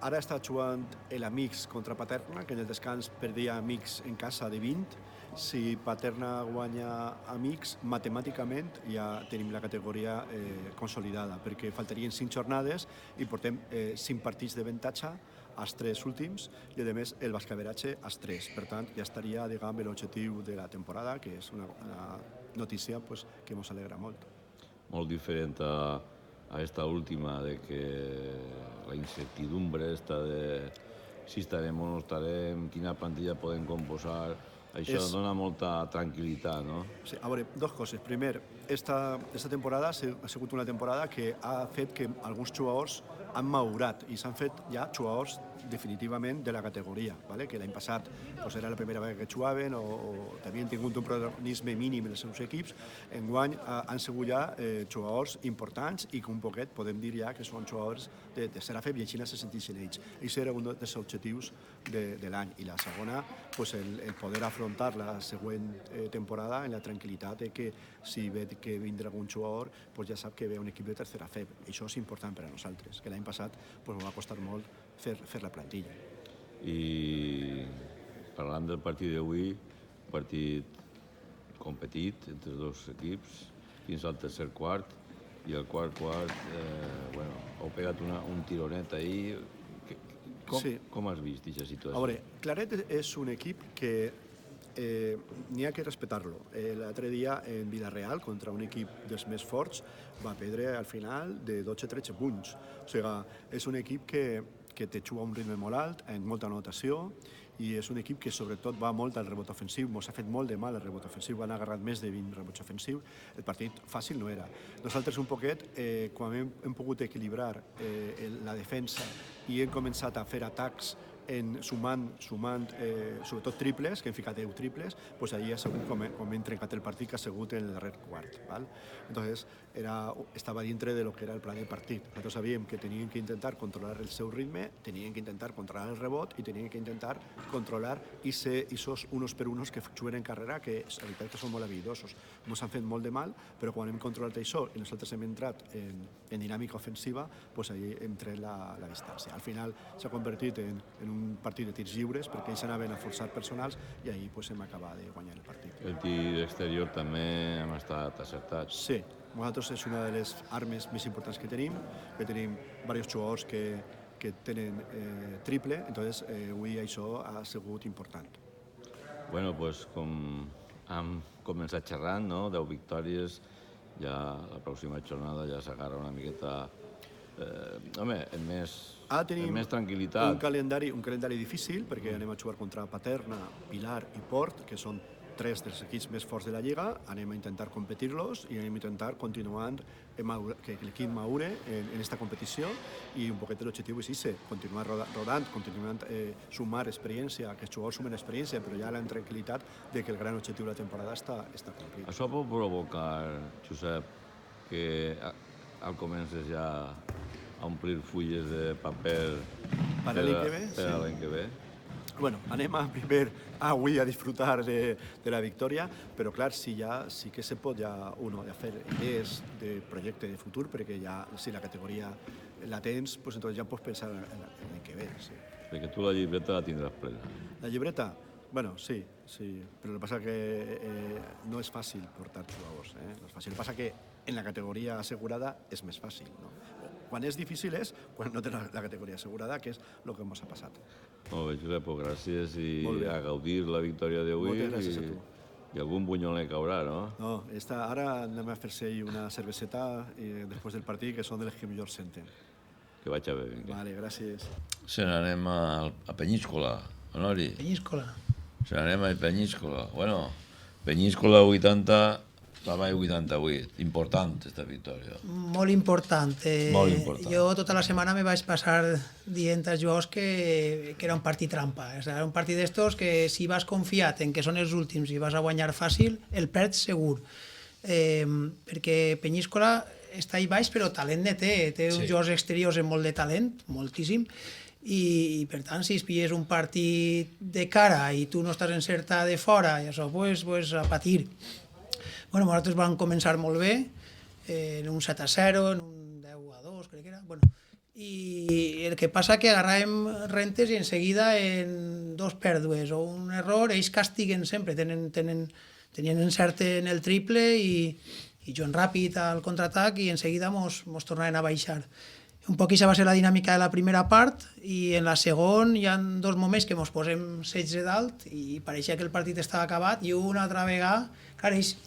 ara està jugant l'Amics contra Paterna, que en el descans perdia Amics en casa de 20, si Paterna guanya Amics, matemàticament ja tenim la categoria consolidada, perquè faltarien 5 jornades i portem 5 partits d'avantatge als 3 últims i, a més, el bascaveratge als 3. Per tant, ja estaria, diguem, l'objectiu de la temporada, que és una notícia que ens alegra molt.
Molt diferent a esta última, de que la incertidumbre esta de si estarem o no estarem, quina plantilla podem composar, això dona molta tranquil·litat, no?
Sí, a veure, 2 coses. Primer, esta temporada ha sigut una temporada que ha fet que alguns jugadors han madurat i s'han fet ja jugadors definitivament de la categoria, ¿vale? Que l'any passat era la primera vegada que jugaven o havien tingut un protagonisme mínim en els seus equips. Enguany han sigut ja jugadors importants i que un poquet podem dir ja que són jugadors de tercera FEB i així se senteixen ells. Això era un dels objectius de l'any. I la segona, el poder afrontar la següent temporada en la tranquil·litat de que si ve que vindrà algun jugador ja sap que ve un equip de tercera FEB. Això és important per a nosaltres, que l'any passat va costar molt fer la plantilla.
I parlant del partit d'avui, un partit competit entre els 2 equips fins al tercer quart, i el quart heu pegat un tironet ahir. Com has vist aquesta situació?
A veure, Claret és un equip que n'hi ha que respectar-lo. L'altre dia en Villarreal, contra un equip dels més forts, va perdre al final de 12-13 punts. O sigui, és un equip que te juga a un ritme molt alt, amb molta anotació, i és un equip que sobretot va molt al rebot ofensiu, ens ha fet molt de mal el rebot ofensiu, han agarrat més de 20 rebots ofensius, el partit fàcil no era. Nosaltres un poquet, quan hem pogut equilibrar la defensa i hem començat a fer atacs sumant sobretot triples, que hem ficat 10 triples, doncs allí ha sigut com hem trencat el partit, que ha sigut en el darrer quart. Val? Entonces, estava dintre de lo que era el pla de partit. Nosaltres sabíem que tenien que intentar controlar el seu ritme, tenien que intentar controlar el rebot i tenien que intentar controlar esos unos per unos que juguen en carrera, que és veritat que són molt habilidosos. Ens han fet molt de mal, però quan hem controlat això i nosaltres hem entrat en dinàmica ofensiva, doncs allí hem tret la distància. Al final s'ha convertit en un partit de tirs lliures, perquè ells anaven a forçar personals i ahir hem acabat de guanyar el partit.
El tir exterior també hem estat acertats.
Sí, nosaltres és una de les armes més importants que tenim diversos jugadors que tenen triple, entonces avui això ha sigut important.
Bueno, doncs com hem començat xerrant, no? 10 victòries, ja la pròxima jornada ja s'agarra una miqueta amb més tranquil·litat.
Un calendari difícil, perquè anem a jugar contra Paterna, Pilar i Port, que són 3 dels equips més forts de la Lliga. Anem a intentar competir-los i anem a intentar continuar que l'equip madure en aquesta competició, i un poquet l'objectiu és ese, continuar rodant, continuar sumar experiència, que els jugadors sumen experiència, però ja la tranquil·litat de que el gran objectiu de la temporada està complit.
Això pot provocar, Josep, que comences ja a omplir fulles de paper
per a
l'any que ve?
Bueno, anem avui a disfrutar de la victòria, però clar, sí que se pot ja fer idees de projecte de futur, perquè ja, si la categoria la tens, pues entonces ja pots pensar en l'any que ve. Sí.
Perquè tu la llibreta la tindràs plena.
La llibreta? Bueno, sí, però el que passa que no és fàcil portar jugadors. No és fàcil. El que passa que en la categoria assegurada és més fàcil. No? Quan és difícil és quan no tens la categoria assegurada, que és el que ens ha passat.
Molt bé, Josep, gràcies i a gaudir la victòria d'avui.
Moltes gràcies a tu.
I algun bunyoler caurà, no?
No, ara anem a fer-se una cerveseta després del partit, que són de les que millor senten.
Que vaig a bé, vinga.
Vale, gràcies.
Se n'anem a Penyíscola, Honori.
Penyíscola.
Se n'anem a Penyíscola. Bueno, Penyíscola 80, la Vall 88. Important, aquesta victòria.
Molt important.
Molt important.
Jo tota la setmana me vaig passar dient als jugadors que era un partit trampa. Era un partit d'estos que si vas confiat en que són els últims i vas a guanyar fàcil, el perds segur. Perquè Penyíscola està ahí baix, però talent ne té. Té uns jugadors exteriors amb molt de talent, moltíssim, i per tant, si es pilles un partit de cara i tu no estàs encertat de fora, i això, pues a patir. Bueno, nosaltres vam començar molt bé, en un 7-0, en un 10-2, crec que era. Bueno, i el que passa que agarràvem rentes i en seguida en 2 pèrdues o un error, ells castiguen sempre, tenien encert en el triple i juguen ràpid al contraatac i en seguida mos tornaven a baixar. Un poc això va ser la dinàmica de la primera part, i en la segona hi ha 2 moments que mos posem 16 dalt i pareixia que el partit estava acabat, i una altra vegada, clar, ells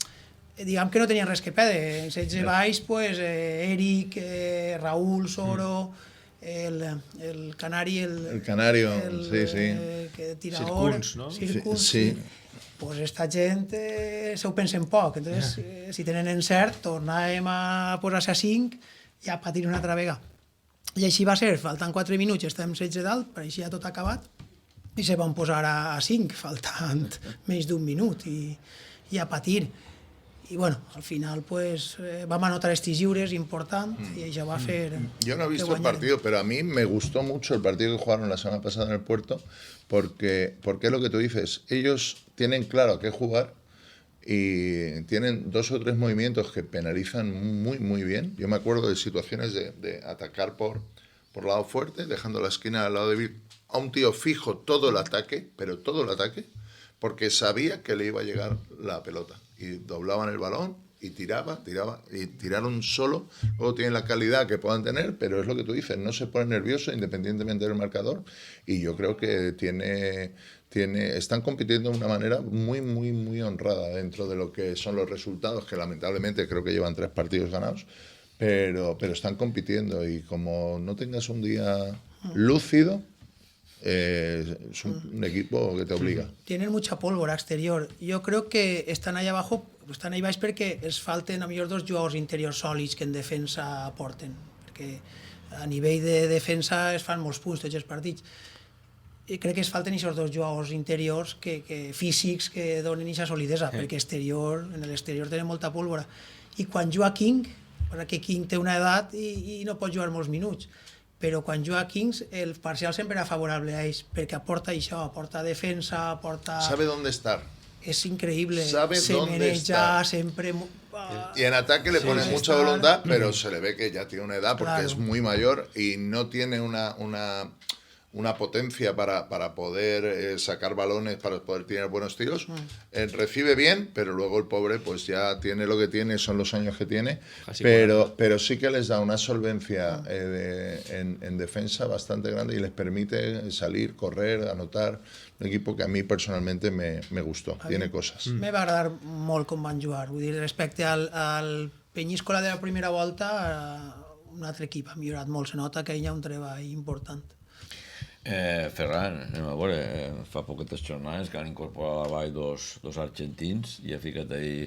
diguem que no tenien res que perdre. 16 baix, pues, Eric, Raúl, Soro, el Canari,
el Canario, sí.
Que tira
Circuns, no?
Circuns,
sí.
Pues esta gent se ho pensen poc, entonces si tenen encert tornàvem a posar-se a 5 i a patir una altra vegada. I així va ser, faltant 4 minuts, estàvem 16 dalt, pareixia tot acabat, i se van posar a 5, faltant menys d'un minut, i a patir. Y bueno, al final pues vamos a anotar estos lliures important y ella va a hacer...
Yo no he visto el partido, pero a mí me gustó mucho el partido que jugaron la semana pasada en el Puerto, porque es lo que tú dices, ellos tienen claro a qué jugar y tienen 2 o 3 movimientos que penalizan muy bien. Yo me acuerdo de situaciones de atacar por lado fuerte, dejando la esquina al lado débil a un tío fijo todo el ataque, pero todo el ataque, porque sabía que le iba a llegar la pelota. Y doblaban el balón y tiraba, y tiraron solo. Luego tienen la calidad que puedan tener, pero es lo que tú dices, no se pone nervioso independientemente del marcador, y yo creo que están compitiendo de una manera muy, muy, muy honrada dentro de lo que son los resultados, que lamentablemente creo que llevan 3 partidos ganados, pero están compitiendo, y como no tengas un día lúcido, es un equipo que te obliga.
Tienen mucha pólvora exterior. Jo crec que estan allà abajo, estan ahí baix perquè els falten a millor 2 jugadors interiors sòlids que en defensa aporten, perquè a nivell de defensa es fan molts punts tots els partits. I crec que es falten aquests 2 jugadors interiors físics que donen aquesta solidesa, perquè en l'exterior tenen molta pólvora. I quan juga King, perquè King té una edat i no pot jugar molts minuts, però quan juga Kings el parcial sempre era favorable a ells, perquè aporta això, aporta defensa, aporta...
Sabe dónde estar.
Es increíble,
Sabe
se
dónde
maneja
está.
Siempre...
Y en ataque le pone mucha voluntad, pero se le ve que ya tiene una edad porque
Claro.
es muy mayor y no tiene una potencia para poder sacar balones, para poder tener buenos tiros. Recibe bien, pero luego el pobre pues ya tiene lo que tiene, son los años que tiene, pero sí que les da una solvencia en defensa bastante grande y les permite salir, correr, anotar. Un equipo que a mí personalmente me gustó, tiene cosas.
Me va agradar molt com van jugar. Vull dir, respecte al Penyíscola de la primera volta, un altre equip ha millorat molt. Se nota que hi ha un treball important.
Ferran, anem a veure, fa poquetes jornades que han incorporat a la vall dos argentins i ha ficat ahí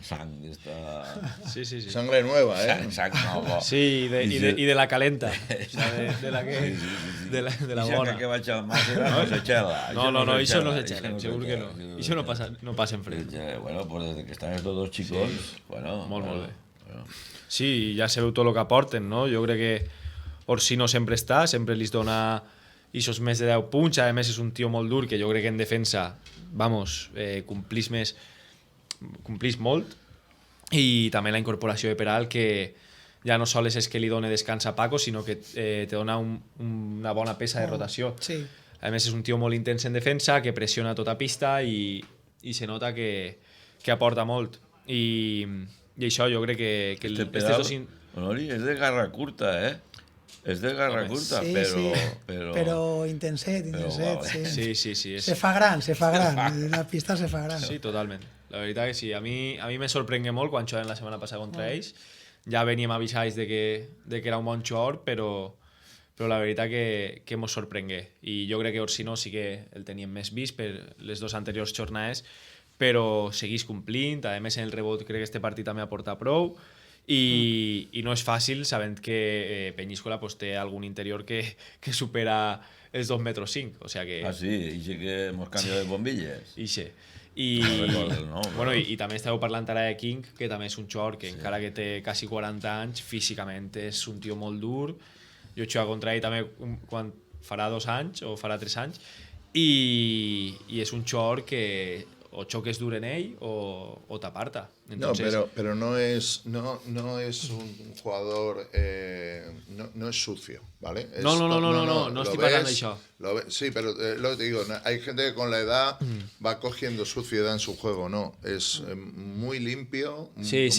sang d'esta...
Sí.
Sangre nueva,
Sang nova.
Sí, y de la calenta. O sea, de la bona.
que vaig al màster no se xela.
No, això no se xela, segur que no. Això no passa en fred.
Bueno, pues desde que están estos dos chicos, bueno...
Molt bé. Sí, ja sabeu tot el que aporten, no? Jo crec que Orsino sempre està, sempre li dona ixos més de 10 punts, a més és un tio molt dur que jo crec que en defensa, complís molt, i també la incorporació de Peral, que ja no sols és que li dona descans a Paco, sinó que te dona una bona peça de rotació.
Sí.
A més és un tio molt intens en defensa, que pressiona tota pista i se nota que aporta molt. I això jo crec que
Este Peral, Honori, és de garra curta, És de garra curta,
Sí, però intenset, sí.
Sí.
Se fa gran, i la pista se fa gran.
Sí, totalment. La veritat que sí. A mi me sorprengué molt quan jugàvem la setmana passada contra ells. Ja veníem avisats de que era un bon jugador, però la veritat que mos sorprengué. I jo crec que Orsino sí que el teníem més vist per les 2 anteriors jornades, però seguís complint. A més, en el rebot crec que este partit també aporta prou. I no és fàcil, sabent que Penyíscola pues, té algun interior que supera els 2,5 metres. O sea que...
Ah, sí? I sí que hemos canviat de bombilles?
I també estàveu parlant ara de King, que també és un jugador que encara que té quasi 40 anys, físicament és un tio molt dur. Jo he jugat contra ell també quan farà 2 anys o farà 3 anys, i és un jugador que o choques dur en ell o t'aparta. Entonces...
No, pero no es un jugador, no es sucio, ¿vale?
No estoy parlant d'això.
Sí, pero lo que te digo, hay gente que con la edad va cogiendo suciedad en su juego, no, es muy limpio,
sí.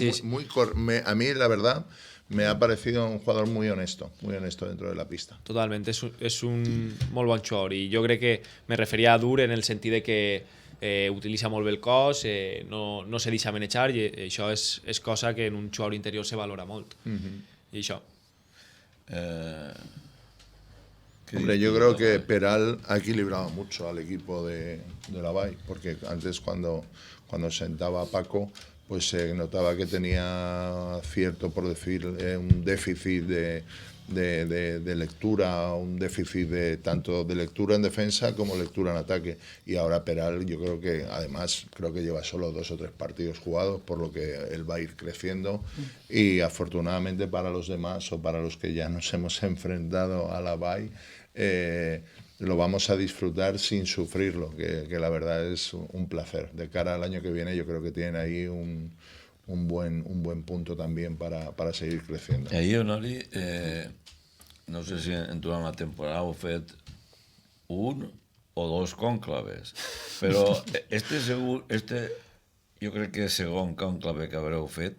A mí la verdad me ha parecido un jugador muy honesto dentro de la pista.
Totalment, és un molt bon jugador, i jo crec que me referia a dur en el sentit de que utilitza molt bé el cos, no se deixa manejar, i això és cosa que en un jugador interior se valora molt. I això.
Hombre, yo creo que Peral ha equilibrado mucho al equipo de la Vall, porque antes cuando sentaba a Paco, pues se notaba que tenía cierto, por decir, un déficit de lectura, un déficit tanto de lectura en defensa como lectura en ataque. Y ahora Peral, yo creo que además lleva solo 2 o 3 partidos jugados, por lo que él va a ir creciendo. Y afortunadamente para los demás, o para los que ya nos hemos enfrentado a la Vall, lo vamos a disfrutar sin sufrirlo, que la verdad es un placer. De cara al año que viene yo creo que tienen ahí un buen punto también para seguir creciendo.
Ahir, Honori, no sé si en durant la temporada heu fet 1 o 2 cònclaves, però este jo crec que segon conclave que haureu fet,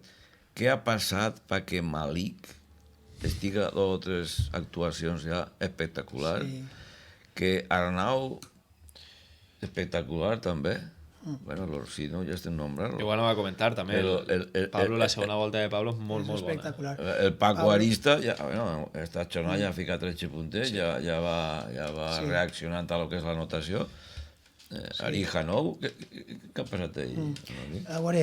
què ha passat perquè Malik estiga 2 o 3 actuacions ja espectaculars, que Arnau espectacular també. Bueno, l'Orsino ja estem nombrant.
Igual no va a comentar també. Pablo, la segona volta de Pablo és molt bona.
Espectacular.
El Paco Arista, ja, bueno, esta jornada ja ha ficat 13 punters, ja va reaccionant a lo que és l'anotació. Arija nou, què ha passat ahir?
A veure,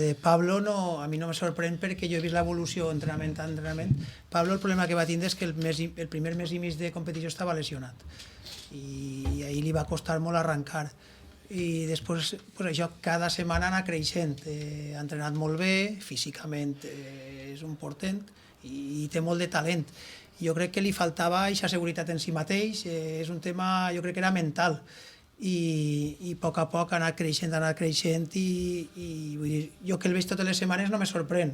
de Pablo a mi no me sorprèn perquè jo he vist l'evolució entrenament a entrenament. Pablo el problema que va tindre és que el primer mes i mig de competició estava lesionat i ahir li va costar molt arrencar. I després pues això cada setmana anar creixent, ha entrenat molt bé, físicament és un portent i té molt de talent. Jo crec que li faltava aquesta seguretat en si mateix, és un tema, jo crec que era mental, i a poc ha anat creixent i vull dir, jo que el veig totes les setmanes no me sorprèn.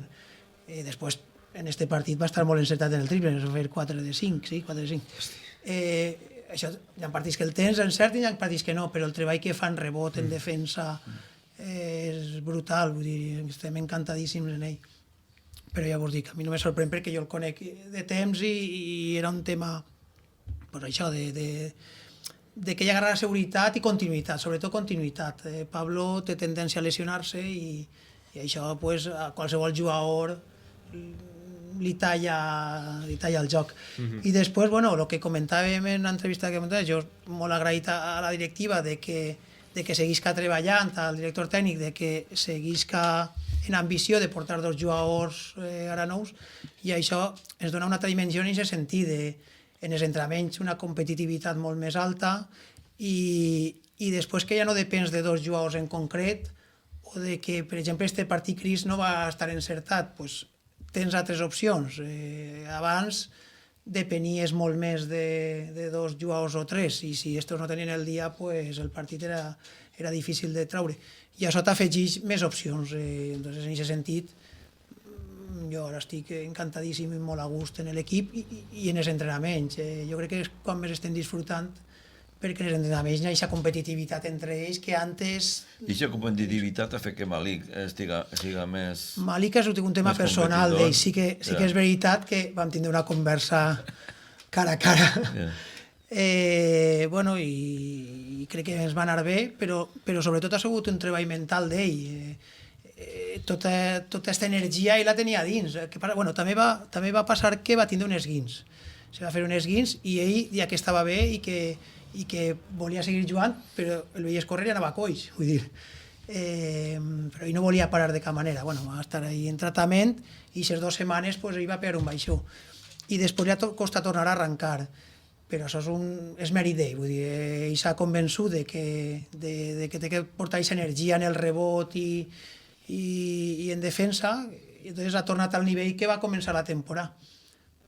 Després en este partit va estar molt encertat en el triple, va fer 4 de 5, sí, 4 de 5. Això, hi ha partits que el tens encert i hi ha partits que no, però el treball que fan rebot en defensa és brutal, vull dir, estem encantadíssims en ell. Però ja vos dic, a mi no me sorprèn perquè jo el conec de temps i era un tema, pues això, de que hi ha seguretat i continuïtat, sobretot continuïtat. Pablo té tendència a lesionar-se i això pues, a qualsevol jugador li talla el joc. I després, bueno, el que comentàvem en l'entrevista que comentàvem, jo molt agraït a la directiva de que seguisca treballant, al director tècnic, de que seguisca en ambició de portar 2 jugadors ara nous, i això ens dona una altra dimensió en aquest sentit, en els entrenaments una competitivitat molt més alta i després que ja no depens de 2 jugadors en concret o de que, per exemple, este partit Cris no va estar encertat, doncs tens altres opcions. Abans depenies molt més de 2 jugadors o 3 i si estos no tenien el dia, pues, el partit era difícil de treure. I això t'afegeix més opcions. Entonces, en aquest sentit, jo ara estic encantadíssim i molt a gust en l'equip i en els entrenaments. Jo crec que és quan més estem disfrutant perquè en els entrenaments hi ha aquesta competitivitat entre ells que antes...
I aquesta competitivitat ha fet que Malik siga més...
Malik ha sigut un tema personal d'ell. Sí que és veritat que vam tindre una conversa cara a cara. Bueno, i crec que ens va anar bé, però sobretot ha sigut un treball mental d'ell. Tota aquesta energia ell la tenia dins. Bueno, també va passar que va tindre un esguins. Se va fer un esguins i ell ja que estava bé i que volia seguir jugant, però el veies córrer i anava a coix, vull dir. Però ell no volia parar de cap manera. Bueno, va estar ahí en tractament i aquestes 2 setmanes pues, ell va pegar un baixó. I després li costa tornar a arrencar. Però això és mèrit d'ell, vull dir, ell s'ha convençut de que té que portar aquesta energia en el rebot i en defensa, i entonces ha tornat al nivell que va començar la temporada.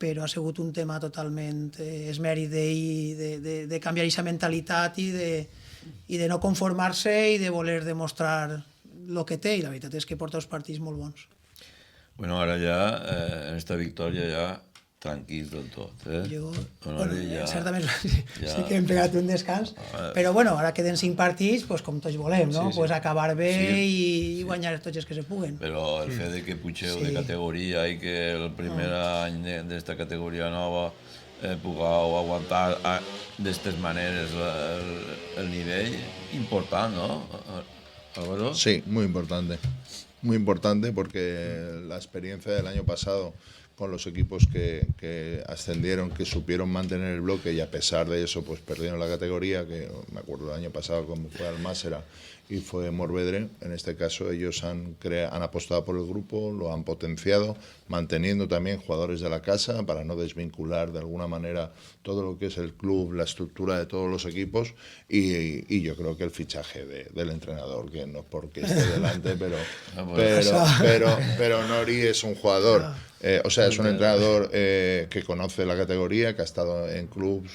Però ha sigut un tema totalment, és mèrit d'ell de canviar aquesta mentalitat i de no conformar-se i de voler demostrar el que té, i la veritat és que porta uns partits molt bons.
Bueno, ara ja, en esta victòria ja tranquils del tot.
Jo, certament sí que hem pegat un descans, però bueno, ara queden 5 partits, com tots volem, no? Acabar bé i guanyar tots els que se puguen.
Però el fet de que pugeu de categoria i que el primer any d'esta categoria nova pugueu aguantar d'estes maneres el nivell, important, ¿no, Álvaro?
Sí, muy importante. Muy importante porque la experiencia del año pasado con los equipos que ascendieron, que supieron mantener el bloque y a pesar de eso pues perdieron la categoría, que me acuerdo el año pasado como fue Almásera y fue Morvedre. En este caso ellos han apostado por el grupo, lo han potenciado, manteniendo también jugadores de la casa para no desvincular de alguna manera todo lo que es el club, la estructura de todos los equipos y yo creo que el fichaje del entrenador, que no es porque esté delante, pero Nori es un jugador, o sea, es un entrenador que conoce la categoría, que ha estado en clubs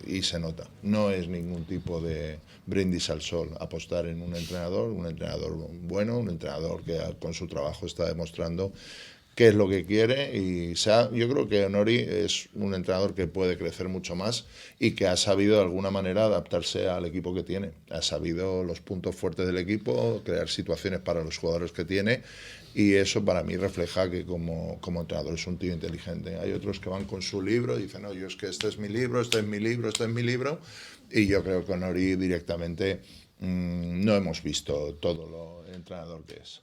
y se nota. No es ningún tipo de brindis al sol apostar en un entrenador bueno, un entrenador que con su trabajo está demostrando qué es lo que quiere y yo creo que Honori es un entrenador que puede crecer mucho más y que ha sabido de alguna manera adaptarse al equipo que tiene. Ha sabido los puntos fuertes del equipo, crear situaciones para los jugadores que tiene y eso para mí refleja que como entrenador es un tío inteligente. Hay otros que van con su libro y dicen, no, yo es que este es mi libro, este es mi libro, este es mi libro y yo creo que Honori directamente no hemos visto todo lo entrenador que es.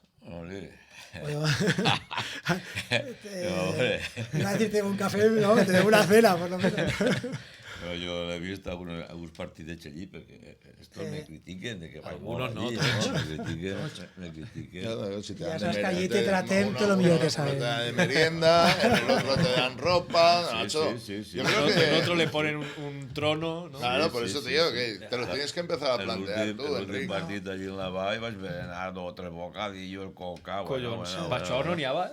Iba a decirte un café, no, te debo una cena, por lo menos.
Però jo l'he vist a alguns partidets allí, perquè estos me critiquen de que vaig
algunos
molt allí,
no,
me critiquen.
Si te
Ya
dan
sabes que
de
allí te traten todo lo
uno
mejor que
te
sabes.
dan de merienda, en el otro te dan ropa, macho.
sí.
Yo creo que
En otro le ponen un trono, ¿no?
Claro, por eso te digo que te lo tienes que empezar a plantear tú,
L'últim
Enric.
partit allí en la vall vaig anar 2 o 3 bocadillos, el coca...
Collons, per això no n'hi ha, va?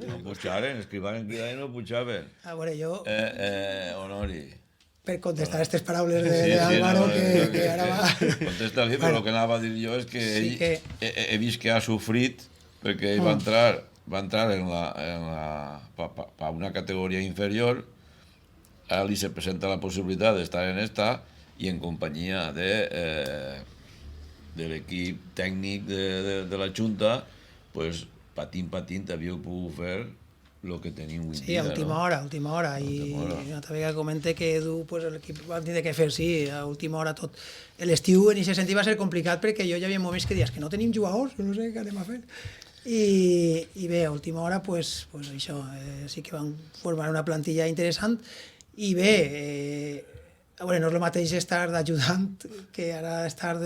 No pujaven, els que van cridar i no pujaven.
A veure, jo,
Honori.
per contestar aquestes paraules de Álvaro, que ara va...
Contesta-li, però el que anava a dir jo és que
Sí
ell
que-
he vist que ha sofrit perquè ell va entrar pa una categoria inferior, ara li se presenta la possibilitat d'estar en esta i en companyia de l'equip tècnic de la Junta, pues, patint, havíeu pogut fer el que teniu avui
Sí,
dia,
a última
no?
hora, última hora. I
Última hora.
una altra vegada comente que Edu, pues, l'equip va tindre que fer, sí, a última hora tot. L'estiu en aquest sentit va ser complicat perquè jo ja havia moments que dies que no tenim jugadors, no sé què anem a fer. I bé, a última hora, pues això, sí que van formar una plantilla interessant i bé, a veure, no és el mateix estar d'ajudant que ara estar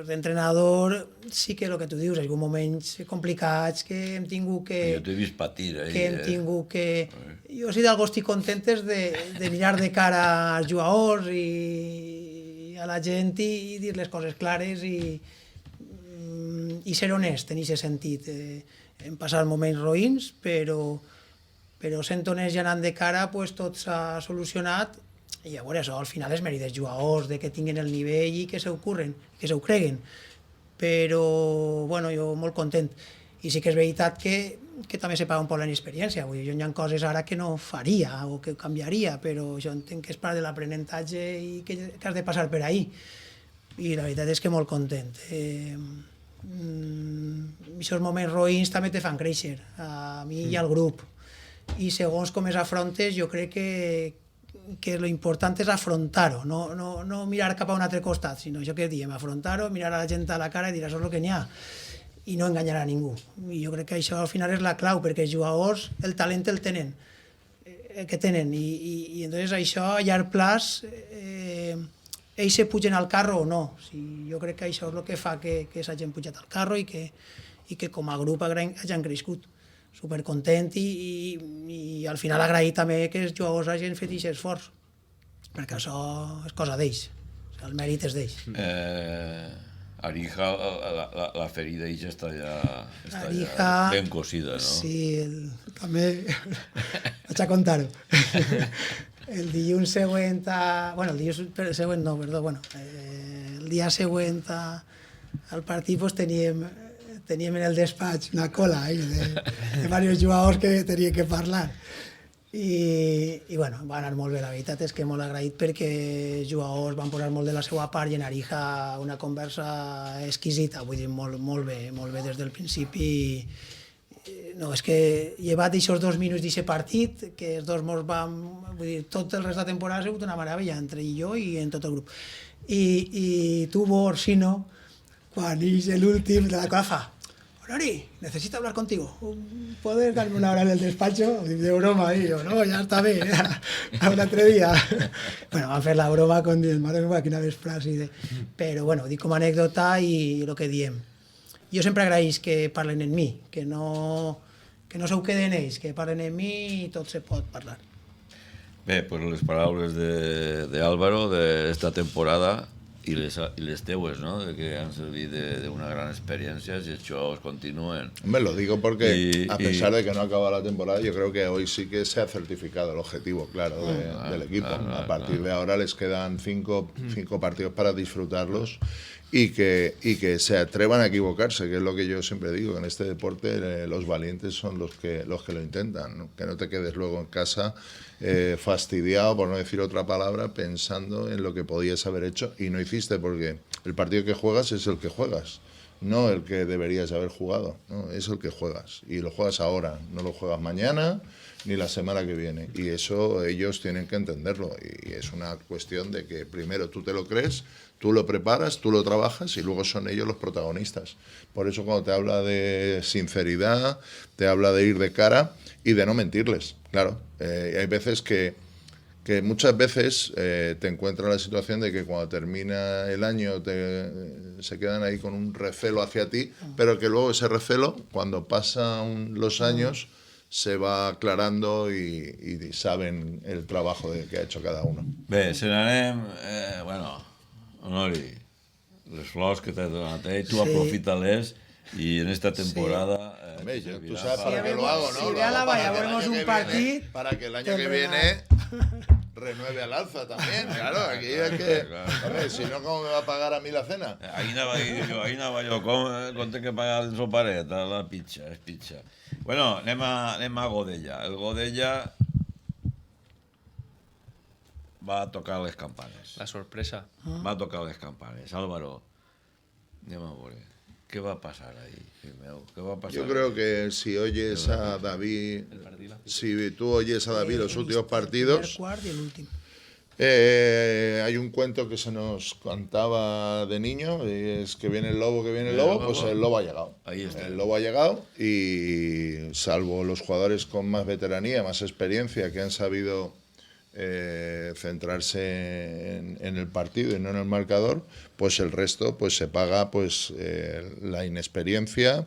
d'entrenador, sí que el que tu dius, hi ha moments complicats que hem tingut que...
Jo t'he vist patir,
que hem tingut que... Jo si d'algú estic content és de mirar de cara als jugadors i a la gent i dir les coses clares i ser honest en aquest sentit. Hem passat moments roïns, però sent honest i anant de cara, pues, tot s'ha solucionat i a veure, això al final és mèrit dels jugadors, de que tinguin el nivell i que s'ho curren, que s'ho creguen. Però, bueno, jo molt content. I sí que és veritat que també se paga un poc l'experiència. Vull dir, jo hi ha coses ara que no faria o que canviaria, però jo entenc que és part de l'aprenentatge i que has de passar per ahí. I la veritat és que molt content. Aquests moments roïns també te fan créixer, a mi i al grup. I segons com es afrontes, jo crec que lo important és afrontar-ho, no mirar cap a un altre costat, sinó això que diem, afrontar-ho, mirar a la gent a la cara i dir això és el que n'hi ha, i no enganyar a ningú. I jo crec que això al final és la clau, perquè els jugadors el talent el tenen, que tenen, i entonces això a llarg plaç ells se pugen al carro o no. Jo crec que això és el que fa que s'hagin pujat al carro i que com a grup hagin crescut. Supercontent i al final agrair també que els jugadors hagin fet aquest esforç, perquè això és cosa d'ells, el mèrit és d'ells.
Arija, la ferida ja està ja ben cosida, no?
Sí, també vaig a contar-ho. El dilluns següent el dia següent al partit pues, teníem en el despatx una cola de diversos jugadors que tenien que parlar. I bueno, va anar molt bé, la veritat és que molt agraït perquè els jugadors van posar molt de la seva part i en Arija una conversa exquisita, vull dir, molt bé des del principi. No, és que llevat aquests 2 minuts d'aquest partit, que els dos mos vam... Vull dir, tot el rest de la temporada ha sigut una meravella, entre jo i en tot el grup. I tu, Orsino, quan és l'últim de la cosa fa, Honori, necesito hablar contigo. ¿Puedes darme una hora en el despacho? De broma, y yo, no, ya está bien, a un altre dia. Bueno, van fer la broma con el mare meva, quina frase. Però, bueno, dic com a anècdota i el que diem. Jo sempre agraïs que parlen en mi, que no s'ho queden ells, que parlen en mi i tot se pot parlar.
Bé, pues les paraules d'Álvaro d'esta temporada i les teues, ¿no? De que han servit d'una gran experiència si això os continúen.
Hombre, lo digo porque a pesar de que no acaba la temporada, yo creo que hoy sí que se ha certificado el objetivo, claro, del equipo. A partir de ahora les quedan 5 partidos para disfrutarlos y que se atrevan a equivocarse, que es lo que yo siempre digo, en este deporte los valientes son los que lo intentan, ¿no? Que no te quedes luego en casa fastidiado, por no decir otra palabra, pensando en lo que podías haber hecho y no hiciste, porque el partido que juegas es el que juegas, no el que deberías haber jugado, ¿no? Es el que juegas y lo juegas ahora, no lo juegas mañana ni la semana que viene, y eso ellos tienen que entenderlo, y es una cuestión de que primero tú te lo crees, tú lo preparas, tú lo trabajas y luego son ellos los protagonistas. Por eso cuando te habla de sinceridad, te habla de ir de cara y de no mentirles, claro. Hay veces que muchas veces te encuentras en la situación de que cuando termina el año se quedan ahí con un recelo hacia ti, pero que luego ese recelo, cuando pasan los años, se va aclarando y saben el trabajo que ha hecho cada uno.
Bé, se n'anem... bueno, Honori, les flors que t'he donat, tu aprofita-les y en esta temporada...
Hombre, tú
servirá
sabes
para-
para qué lo hago, ¿no?
si
Lo
ve a la
hago
valla,
para que el
ponemos
año
un
que
partido,
viene- para que el año que
tendrá-
viene renueve al alza también, claro. Aquí hay que... Hombre, si no, ¿cómo me va a pagar a mí la cena?
Ahí anava jo, com té que pagar el soparet, la pitxa, és pitxa. Bueno, anem a Godella. El Godella va tocar les campanes.
La sorpresa.
Va tocar les campanes. Álvaro, anem a veure. ¿Qué va a pasar ahí, fill meu? ¿Qué va a pasar?
Yo creo que si oyes a David, si tú oyes a David los últimos
El
partidos,
primer quart y el último.
hay un cuento que se nos cantaba de niño, y es que viene el lobo, pues el lobo ha llegado.
Ahí está.
El lobo ha llegado y salvo los jugadores con más veteranía, más experiencia, que han sabido centrarse en el partido y no en el marcador, pues el resto pues se paga pues la inexperiencia,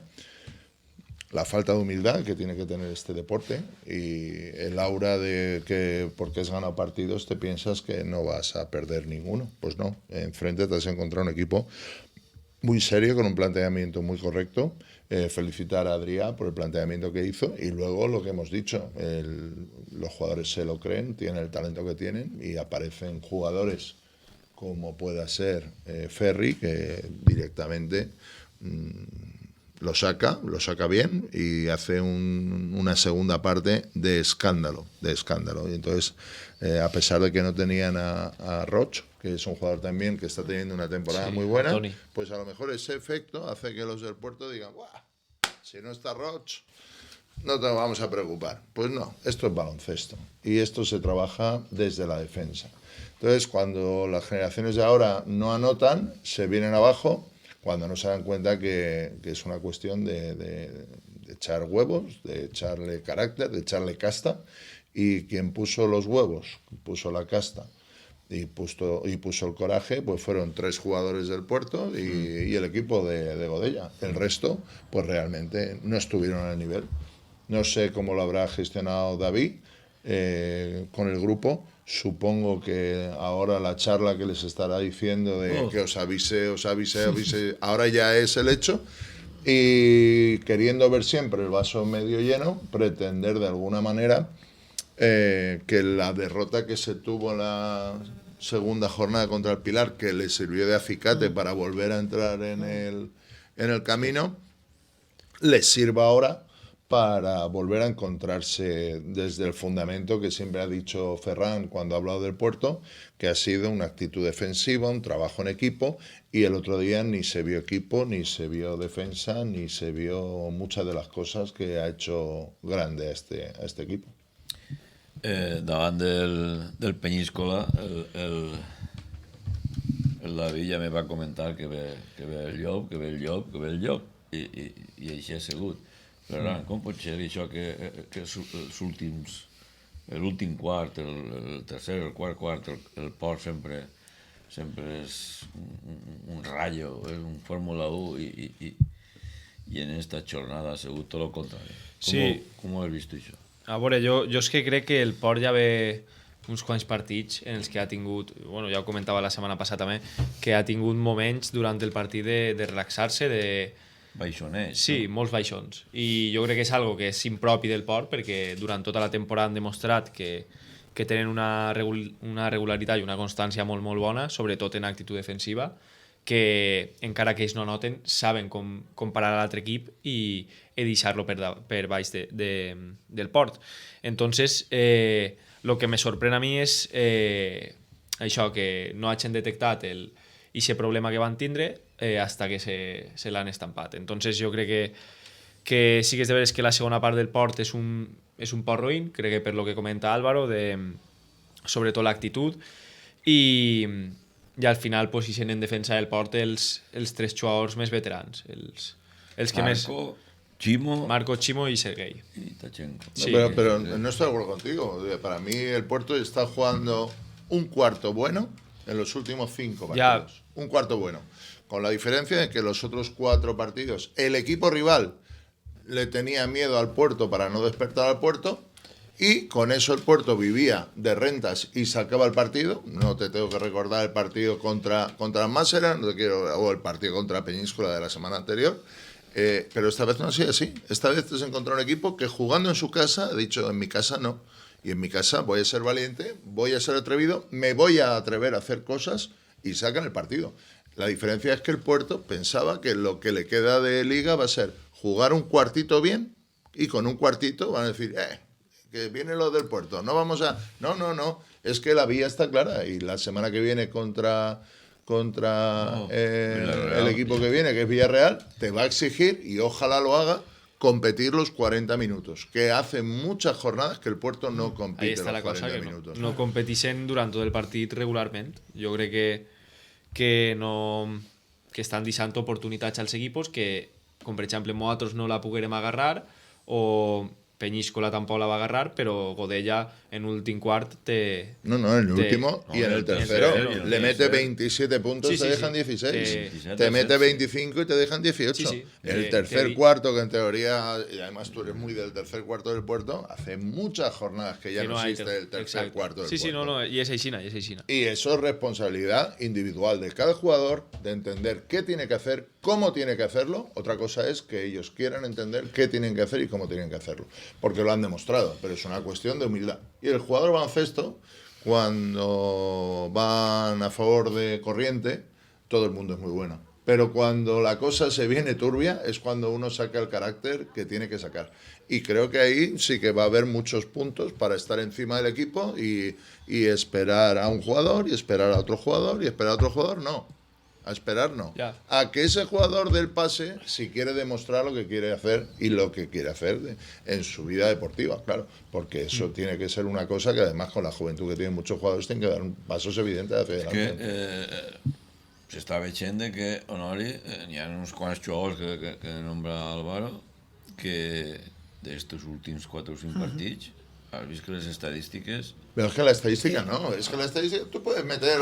la falta de humildad que tiene que tener este deporte y el aura de que porque has ganado partidos te piensas que no vas a perder ninguno. Pues no, enfrente te has encontrado un equipo muy serio, con un planteamiento muy correcto. Felicitar a Adrià por el planteamiento que hizo y luego lo que hemos dicho, los jugadores se lo creen, tienen el talento que tienen y aparecen jugadores como pueda ser Ferri, que directamente lo saca bien y hace una segunda parte de escándalo. Y entonces, a pesar de que no tenían a Roch, que es un jugador también que está teniendo una temporada muy buena,
Toni.
pues a lo mejor ese efecto hace que los del Puerto digan, ¡guau! Si no está Roch, no te vamos a preocupar. Pues no, esto es baloncesto y esto se trabaja desde la defensa. Entonces, cuando las generaciones de ahora no anotan, se vienen abajo, cuando no se dan cuenta que es una cuestión de echar huevos, de echarle carácter, de echarle casta, y quien puso los huevos, puso la casta y puso el coraje, pues fueron 3 jugadores del Puerto y el equipo de Godella. El resto, pues realmente no estuvieron al nivel. No sé cómo lo habrá gestionado David con el grupo. Supongo que ahora la charla que les estará diciendo de que os avisé, ahora ya es el hecho. Y queriendo ver siempre el vaso medio lleno, pretender de alguna manera que la derrota que se tuvo en la segunda jornada contra el Pilar, que le sirvió de acicate para volver a entrar en el camino, les sirva ahora para volver a encontrarse desde el fundamento que siempre ha dicho Ferran cuando ha hablado del Puerto, que ha sido una actitud defensiva, un trabajo en equipo, y el otro día ni se vio equipo, ni se vio defensa, ni se vio muchas de las cosas que ha hecho grande a este equipo.
Davant del Peñíscola, el David ja me va comentar que ve el llop, i així ha sigut. Ferran, com pot ser això que l'últim quart, el tercer, el quart, el port sempre és un rayo, és un Fórmula 1 i en esta jornada ha sigut tot el contrari. Com ho has vist això?
A veure, jo és que crec que el Port ja ve uns quants partits en els que ha tingut, bueno, ja ho comentava la setmana passada també, que ha tingut moments durant el partit de relaxar-se,
Baixoners.
Sí, molts baixons. I jo crec que és algo que és impropi del Port perquè durant tota la temporada han demostrat que tenen una regularitat i una constància molt, molt bona, sobretot en actitud defensiva, que encara que ells no noten, saben com parar a l'altre equip i deixar-lo per baix del port. Entonces, lo que me sorprèn a mi és això, que no hagin detectat aquest problema que van tindre hasta que se l'han estampat. Entonces, jo crec que sí que és de veres que la segona part del port és un poc ruïn, crec que per lo que comenta Álvaro, sobretot l'actitud, i al final posicionen en defensa del port els tres jugadors més veterans, els que més... Marco, Chimo y Sergei.
Y Tachenko.
Sí.
Pero no estoy de acuerdo contigo. Para mí el Puerto está jugando un cuarto bueno en los últimos 5 partidos. Un cuarto bueno. Con la diferencia de que los otros 4 partidos, el equipo rival le tenía miedo al Puerto para no despertar al Puerto, y con eso el Puerto vivía de rentas y sacaba el partido. No te tengo que recordar el partido contra Másera, o el partido contra Peñíscola de la semana anterior. Pero esta vez no ha sido así. Esta vez se encontró un equipo que, jugando en su casa, ha dicho: en mi casa no. Y en mi casa voy a ser valiente, voy a ser atrevido, me voy a atrever a hacer cosas, y sacan el partido. La diferencia es que el Puerto pensaba que lo que le queda de liga va a ser jugar un cuartito bien, y con un cuartito van a decir: que viene lo del Puerto, no vamos a... No, es que la vía está clara, y la semana que viene contra el equipo que viene, que es Villarreal, te va a exigir, y ojalá lo haga, competir los 40 minutos, que hace muchas jornadas que el Puerto no compite.
Ahí está
los
la cosa,
40
que
minutos.
no competeixen durant tot el partit regularment. Jo crec que estan deixant oportunitats als equipos que, com per exemple, nosaltres no la poguérem agarrar, o Peñíscola tampoco la va a agarrar, pero Godella en último quart te...
No, en el último y en el tercero. Le mete 27 puntos,
Sí,
te
sí,
dejan
sí.
16. Te mete 25 y te dejan 18.
Sí.
El tercer cuarto, que en teoría, y además tú eres muy del tercer cuarto del Puerto, hace muchas jornadas que ya no
hay
existe el tercer cuarto del Puerto.
Sí, no, y es aixina.
Y eso es responsabilidad individual de cada jugador, de entender qué tiene que hacer, cómo tiene que hacerlo. Otra cosa es que ellos quieran entender qué tienen que hacer y cómo tienen que hacerlo, porque lo han demostrado, pero es una cuestión de humildad. Y el jugador baloncesto, cuando van a favor de corriente, todo el mundo es muy bueno. Pero cuando la cosa se viene turbia es cuando uno saca el carácter que tiene que sacar. Y creo que ahí sí que va a haber muchos puntos para estar encima del equipo y esperar a un jugador, y esperar a otro jugador, y esperar a otro jugador. No, a esperar no.
Ya.
A que ese jugador del pase, si quiere demostrar lo que quiere hacer y lo que quiere hacer en su vida deportiva, claro. Porque eso tiene que ser una cosa que, además, con la juventud que tienen muchos jugadores, tienen que dar pasos evidentes hacia adelante.
S'està veient que Honori, n'hi ha uns quants jugadors que nombra Álvaro, que d'estos últims 4 o 5 partits, has vist que les estadístiques...
Pero es que la estadística no, es que la estadística tú puedes meter,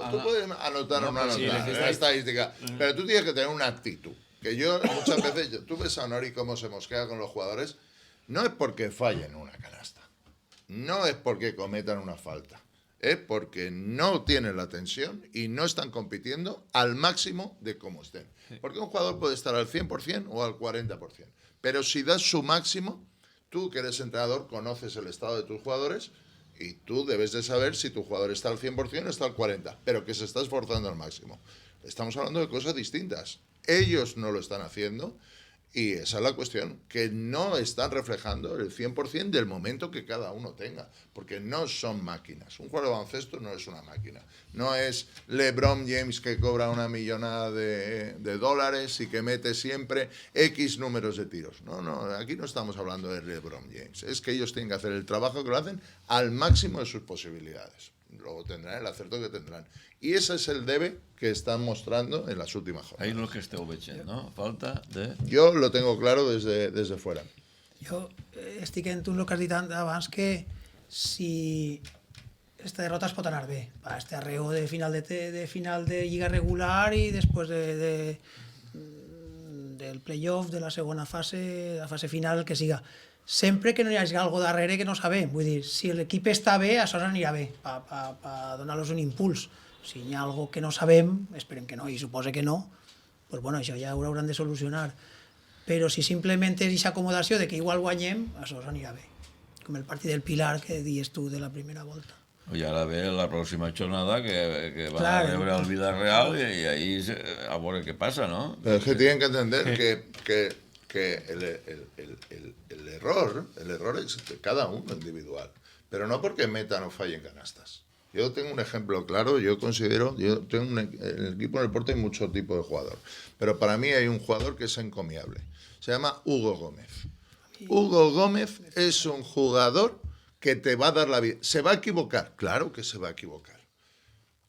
tú puedes anotar una nota, la estadística, pero tú tienes que tener una actitud. Que yo muchas veces, tú ves a Honori cómo se mosquea con los jugadores, no es porque fallen una canasta, no es porque cometan una falta, es porque no tienen la tensión y no están compitiendo al máximo de cómo estén. Porque un jugador puede estar al 100% o al 40%, pero si das su máximo, tú que eres entrenador conoces el estado de tus jugadores y tú debes de saber si tu jugador está al 100% o está al 40%, pero que se está esforzando al máximo. Estamos hablando de cosas distintas. Ellos no lo están haciendo. Y esa es la cuestión, que no están reflejando el 100% del momento que cada uno tenga, porque no son máquinas. Un jugador de baloncesto no es una máquina. No es LeBron James, que cobra una millonada de dólares y que mete siempre X números de tiros. No, aquí no estamos hablando de LeBron James. Es que ellos tienen que hacer el trabajo que lo hacen al máximo de sus posibilidades. Luego tendrán el acierto que tendrán. Y ese es el debe que están mostrando en las últimas jornadas.
Ahí es lo que esteu veient, no? Falta de...
Yo lo tengo claro desde fuera.
Jo estic en tu el que has dit abans, que si esta derrota es pot anar bé, va, este arreo de final de lliga regular i després del playoff, de la segona fase, la fase final, el que siga. Sempre que no hi hagi algo darrere que no sabem. Vull dir, si l'equip està bé, això anirà bé, per donar-los un impuls. Si hi ha algo que no sabem, esperem que no, i suposa que no, pues bueno, això ja ho hauran de solucionar. Però si simplement és aquesta acomodació de que igual guanyem, això anirà bé. Com el partit del Pilar que dius tu de la primera volta.
Y ahora ve la próxima jornada que van
Claro.
a ver al Villarreal y ahí a ver qué pasa, ¿no?
Pero es que tienen que entender que el error es de cada uno individual, pero no porque metan o fallen canastas. Yo tengo un ejemplo claro, yo tengo en el equipo en el Porto hay muchos tipos de jugador, pero para mí hay un jugador que es encomiable, se llama Hugo Gómez. Hugo Gómez es un jugador que te va a dar la vida. ¿Se va a equivocar? Claro que se va a equivocar.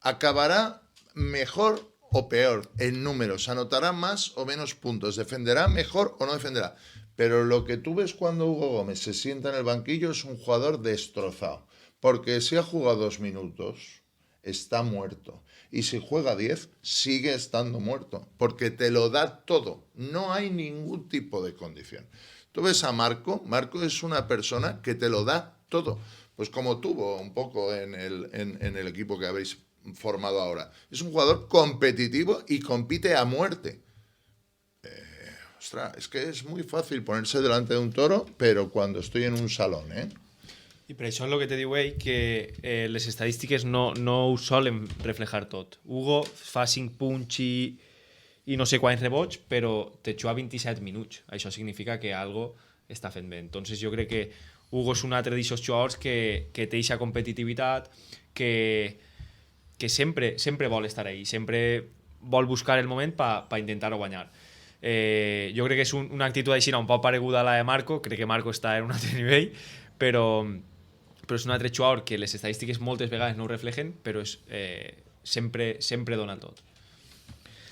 ¿Acabará mejor o peor en números? ¿Anotará más o menos puntos? ¿Defenderá mejor o no defenderá? Pero lo que tú ves cuando Hugo Gómez se sienta en el banquillo es un jugador destrozado. Porque si ha jugado 2 minutos, está muerto. Y si juega 10, sigue estando muerto. Porque te lo da todo. No hay ningún tipo de condición. Tú ves a Marco es una persona que te lo da todo. Pues como tuvo un poco en el equipo que habéis formado ahora. Es un jugador competitivo y compite a muerte. Ostras, es que es muy fácil ponerse delante de un toro, pero cuando estoy en un salón,
I per això és el que te diu ell, que les estadístiques no ho solen reflejar tot. Hugo fa 5 punts i no sé quants rebots, però te juga 27 minuts. Això significa que algo està fent bé. Entonces jo crec que Hugo és un altre d'aquests jugadors que té aquesta competitivitat, que sempre vol estar ahí, sempre vol buscar el moment per intentar-ho guanyar. Jo crec que és una actitud així un poc pareguda a la de Marco, crec que Marco està en un altre nivell, però és un altre jugador que les estadístiques moltes vegades no ho reflejen, però sempre dona tot.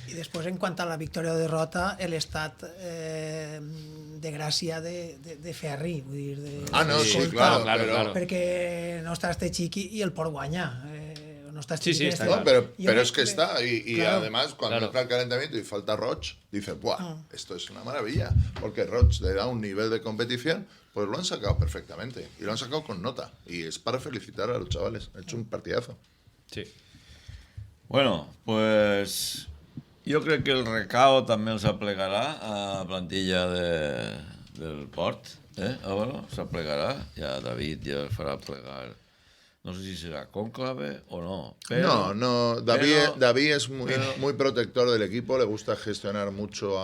Y después, en cuanto a la victoria o derrota, el estat de gràcia de Ferri. Vull dir,
no, sí,
escolta,
claro.
Perquè no està este xiqui i el pot guanyar. No está
Sí, está
No,
claro.
pero es que está, y
claro,
además cuando
claro.
entra el calentamiento y falta Roch, dice, ¡buah! Esto es una maravilla, porque Roch le da un nivel de competición, pues lo han sacado perfectamente, y lo han sacado con nota, y es para felicitar a los chavales, han hecho un partidazo.
Sí.
Bueno, pues jo crec que el recao també els aplegarà a la plantilla del Port, Álvaro, s'aplegarà, ja David ja el farà plegar. No sé si será cónclave o no. Pero,
No, David es muy protector del equipo, le gusta gestionar mucho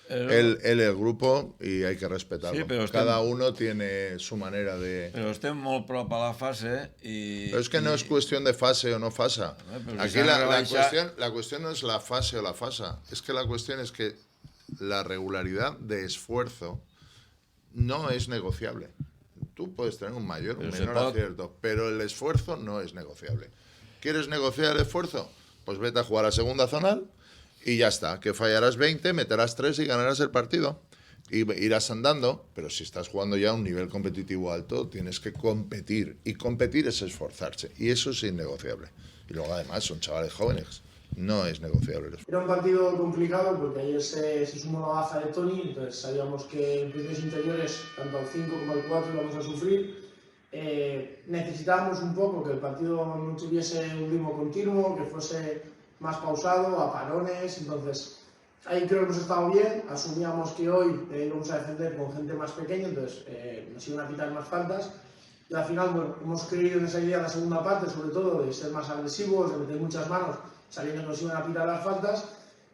el grupo y hay que respetarlo.
Sí, pero
cada uno tiene su manera de...
Però estem molt prop a la fase i...
Pero es que no es cuestión de fase o no fase.
pero
Aquí
si
la cuestión no es la fase o la fasa, es que la cuestión es que la regularidad de esfuerzo no es negociable. Tú puedes tener un mayor o un menor acierto, pero el esfuerzo no es negociable. ¿Quieres negociar el esfuerzo? Pues vete a jugar a segunda zonal y ya está. Que fallarás 20, meterás 3 y ganarás el partido. Y irás andando, pero si estás jugando ya a un nivel competitivo alto, tienes que competir. Y competir es esforzarse. Y eso es innegociable. Y luego además son chavales jóvenes. No es negociable.
Era un partido complicado porque ayer se sumó la baja de Toni, entonces sabíamos que en posiciones interiores, tanto al 5 como al 4, íbamos a sufrir. Necesitábamos un poco que el partido no tuviese un ritmo continuo, que fuese más pausado, a parones, entonces ahí creo que hemos estado bien, asumíamos que hoy íbamos a defender con gente más pequeña, entonces nos iban a pitar más faltas. Y al final, bueno, hemos creído en esa idea en la segunda parte, sobre todo de ser más agresivos, de meter muchas manos, sabiendo que nos iban a pitar las faltas,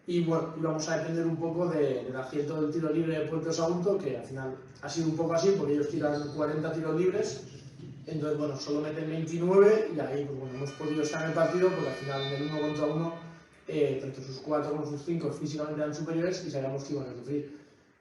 y bueno, íbamos a depender un poco del acierto del tiro libre de Puerto Sagunto, que al final ha sido un poco así, porque ellos tiran 40 tiros libres, entonces bueno, solo meten 29, y ahí pues, bueno, hemos podido estar en el partido, porque al final en el 1 contra 1, tanto sus 4 como sus 5 físicamente eran superiores, y sabíamos que iban a sufrir.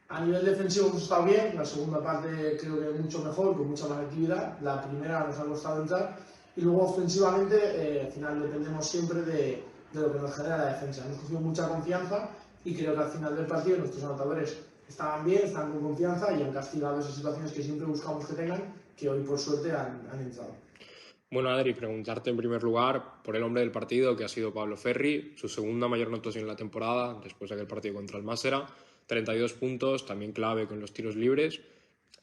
A nivel defensivo hemos estado bien, la segunda parte creo que mucho mejor, con mucha más actividad, la primera nos ha costado entrar, y luego ofensivamente al final dependemos siempre de lo que nos genera la defensa. Hemos cogido mucha confianza y creo que al final del partido nuestros anotadores estaban bien, están con confianza y han castigado esas situaciones que siempre buscamos que tengan, que hoy por suerte han entrado.
Bueno, Adri, preguntarte en primer lugar por el hombre del partido, que ha sido Pablo Ferri, su segunda mayor anotación en la temporada, después de aquel partido contra el Másera, 32 puntos, también clave con los tiros libres.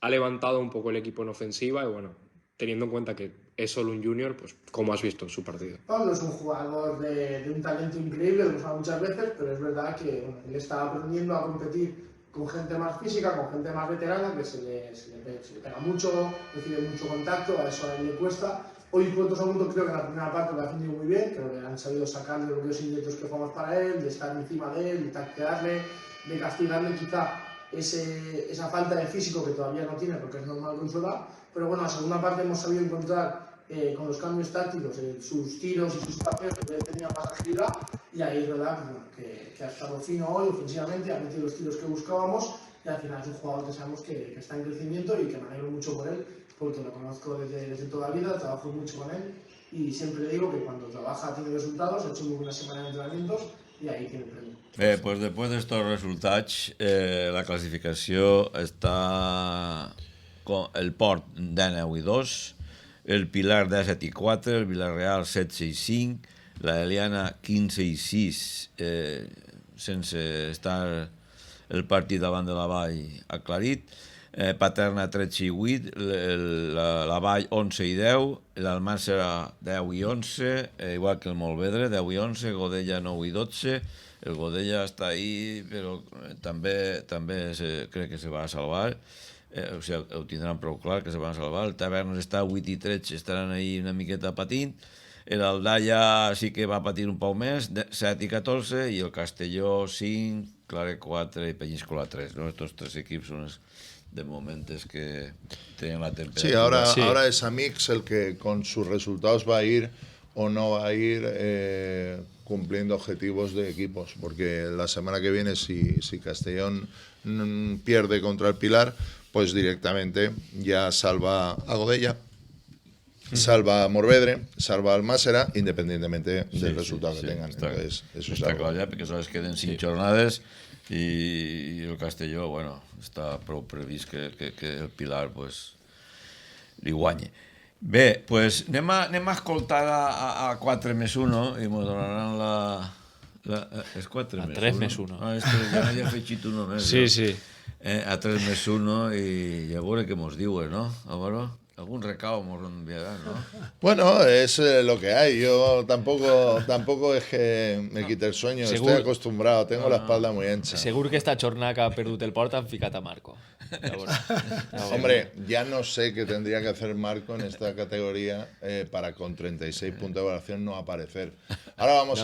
Ha levantado un poco el equipo en ofensiva y bueno, teniendo en cuenta que es solo un junior, pues ¿cómo has visto su partido?
Pablo es un jugador de un talento increíble, lo hemos hablado muchas veces, pero es verdad que bueno, él está aprendiendo a competir con gente más física, con gente más veterana, que se le pega mucho, recibe mucho contacto, a eso a él le cuesta, Hoy Puerto Sagunto creo que en la primera parte lo ha defendido muy bien, creo que han sabido sacarle los bloqueos indirectos que jugamos para él, de estar encima de él, de taclearle, de castigarle quizá esa falta de físico que todavía no tiene porque es normal con su edad, pero bueno, en la segunda parte hemos sabido encontrar con los cambios tácticos sus tiros y sus papeos que tenía más agilidad y ahí es verdad que ha estado fino hoy ofensivamente, ha metido los tiros que buscábamos y al final es un jugador que sabemos que está en crecimiento y que me alegro mucho por él porque lo conozco desde toda la vida, trabajo mucho con él y siempre le digo que cuando trabaja tiene resultados, ha hecho muy buena semana de entrenamientos i ahí tiene el premio.
Pues después de estos resultats, la clasificació està con el Port 19-2, el Pilar 17-4, el Villarreal 16-5, la Eliana 15-6, sense estar el partit davant de la Vall aclarit, Paterna 13-8, la Vall 11-10, l'Almàssera 10-11, igual que el Molvedre 10-11, Godella 9-12, el Godella està ahí, però també crec que se va salvar, o sigui, ho tindran prou clar que se van salvar, el Tavernes està 8-13, estaran ahí una miqueta patint, l'Aldalla sí que va patir un poc més, 7-14, i el Castelló 5, Claret 4 i Peñíscola 3. Estos tres equips són els de momentos que tienen la temperatura.
Sí, ahora es Amix el que con sus resultados va a ir o no va a ir cumpliendo objetivos de equipos, porque la semana que viene si Castellón pierde contra el Pilar, pues directamente ya salva a Godella, salva a Morvedre, salva al Almàssera, independientemente del resultado que tengan. Entonces, eso
está claro ya, porque sabes que queden 5 jornades i el Castelló, bueno, està prou previst que el Pilar pues, li guanyi. Bé, pues anem a escoltar a 4+1 i ens donaran és 4+1?
A 3+1.
Ah, ja n'havia afegit uno més.
Sí, sí.
A 3+1 i a veure què mos diuen, no, Álvaro? Algún recao nos enviarán, ¿no?
Bueno, es lo que hay. Yo tampoco es que me quite el sueño. Estoy acostumbrado, tengo la espalda muy ancha.
Segur que esta jornada que ha perdut el Port han ficat a Marco.
Hombre, ya no sé qué tendría que hacer Marco en esta categoría para con 36 puntos de evaluación no aparecer. Ahora vamos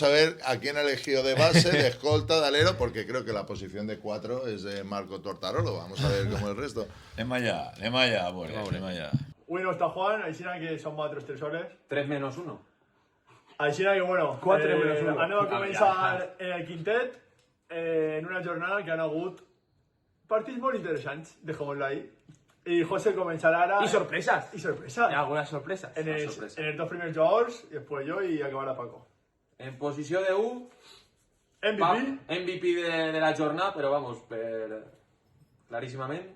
a ver a quién ha elegido de base, de escolta, de alero, porque creo que la posición de 4 es de Marco Tortarolo. Vamos a ver cómo el resto.
Anem allà, bueno.
Avui no està Juan, així que som altres 3 hores.
3-1.
Així que, bueno,
4-1.
anem a començar en el quintet, en una jornada que han hagut partits molt interessants, dejémoslo ahí. Y José comenzará ahora.
Y sorpresas.
Hay
algunas sorpresas.
En els 2 primers jugadors, i després jo i acabarà Paco.
En posició de 1, MVP de la jornada, però vamos, claríssimament.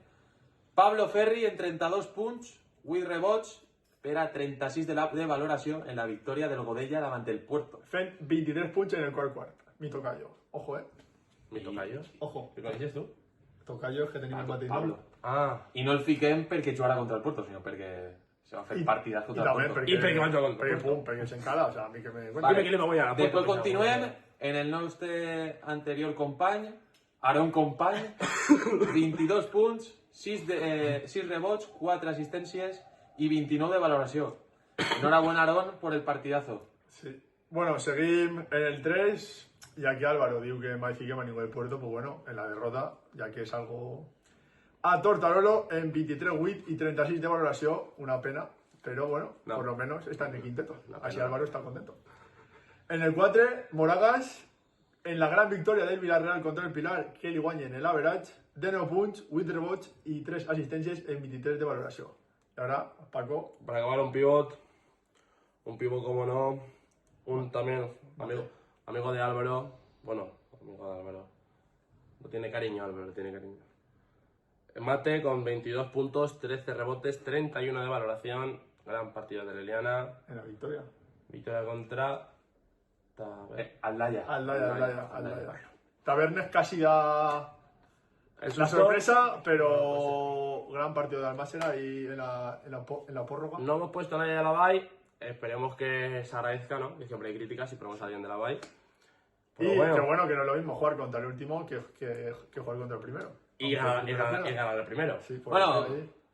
Pablo Ferri en 32 punts, 8 rebots, per a 36 de valoració en la victòria del Godella davant del Puerto.
Fent 23 punts en el quart. Mi tocayo. Ojo,
Mi tocayo?
Ojo.
Què coneixes tu?
Tocayo és que tenim el mateix
Pablo. I no el fiquem perquè jugarà contra el Puerto, sinó perquè se va fer partidas contra el Puerto.
I perquè van jugar contra el Puerto. Perquè s'encala, o sea, a mi que me... Vale.
Després continuem en el nostre anterior company, Aaron Company, 22 punts, 6 rebots, 4 assistències i 29 de valoració. Enhorabuena, Aaron, por el partidazo.
Sí. Bueno, seguim en el 3, y aquí Álvaro diu que mai fiquem a ningú del Puerto, pues bueno, en la derrota, ya que es algo... A Tortarolo en 23-8 y 36 de valoració, una pena, pero bueno, por lo menos está en el quinteto, así Álvaro está contento. En el 4, Moragas, en la gran victòria del Villarreal contra el Pilar, que li guanyen el average, de 9 punts, 8 rebots y 3 assistències en 23 de valoració. Y ahora, Paco.
Para acabar un pivot como no, también amigo de Álvaro, no tiene cariño Álvaro, tiene cariño. Mate con 22 puntos, 13 rebotes, 31 de valoración, gran partido de Leliana.
En la victoria.
Victoria contra
Aldaya. Tabernes casi da la sorpresa, pero gran partido de Almàssera y en la prórroga.
No hemos puesto a nadie de la Vall, esperemos que se agradezca, ¿no? Que siempre hay críticas y ponemos a alguien de la Vall.
Y bueno. Qué bueno que no es lo mismo jugar contra el último que jugar contra el primero.
Y ganar el primero.
Sí,
bueno,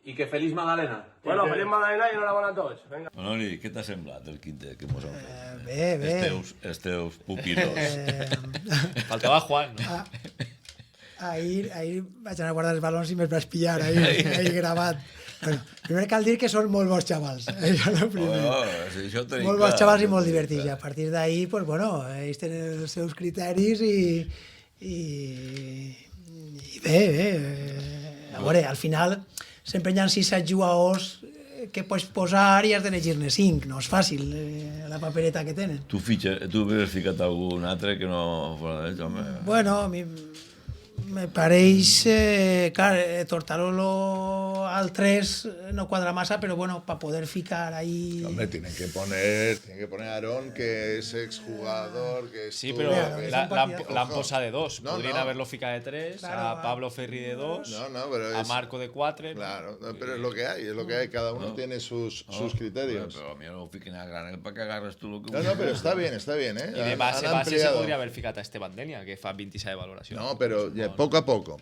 i que feliç Magdalena.
Bueno, feliç Magdalena i enhorabona a tots. Vinga.
Manoli, què t'ha semblat el quintet que mos han fet?
Bé.
Els teus pupilos.
Faltava Juan, no?
Ahir vaig anar a guardar els balons i me'ls vaig pillar ahir gravat. Bueno, primer cal dir que són molt bons xavals. Això és el primer. Molt bons xavals i molt divertits. I a partir d'ahir, pues, bueno, ells tenen els seus criteris i bé. A veure, al final sempre hi ha 6-7 jugadors que pots posar i has d'elegir-ne 5. No és fàcil, la papereta que tenen.
Tu hauries ficat algun altre que no fos d'ells, home?
Bueno, a mi me pareix, clar, Tortarolo al 3 no cuadra massa, pero bueno, para poder ficar ahí...
Hombre, tienen que poner a Aarón, que es exjugador, que es...
Sí, pero l'han posat de 2. Podrien haberlo ficat de 3, a Pablo Ferri de 2, a Marco de 4.
Claro, pero es lo que hay, cada uno tiene sus criterios.
Pero a mí no lo fiquen a granel para que agarres tú lo que...
No, pero está bien, ¿eh?
I de base se podria haber ficat a Esteban Denia, que fa 26 de valoració.
No, pero poco a poco.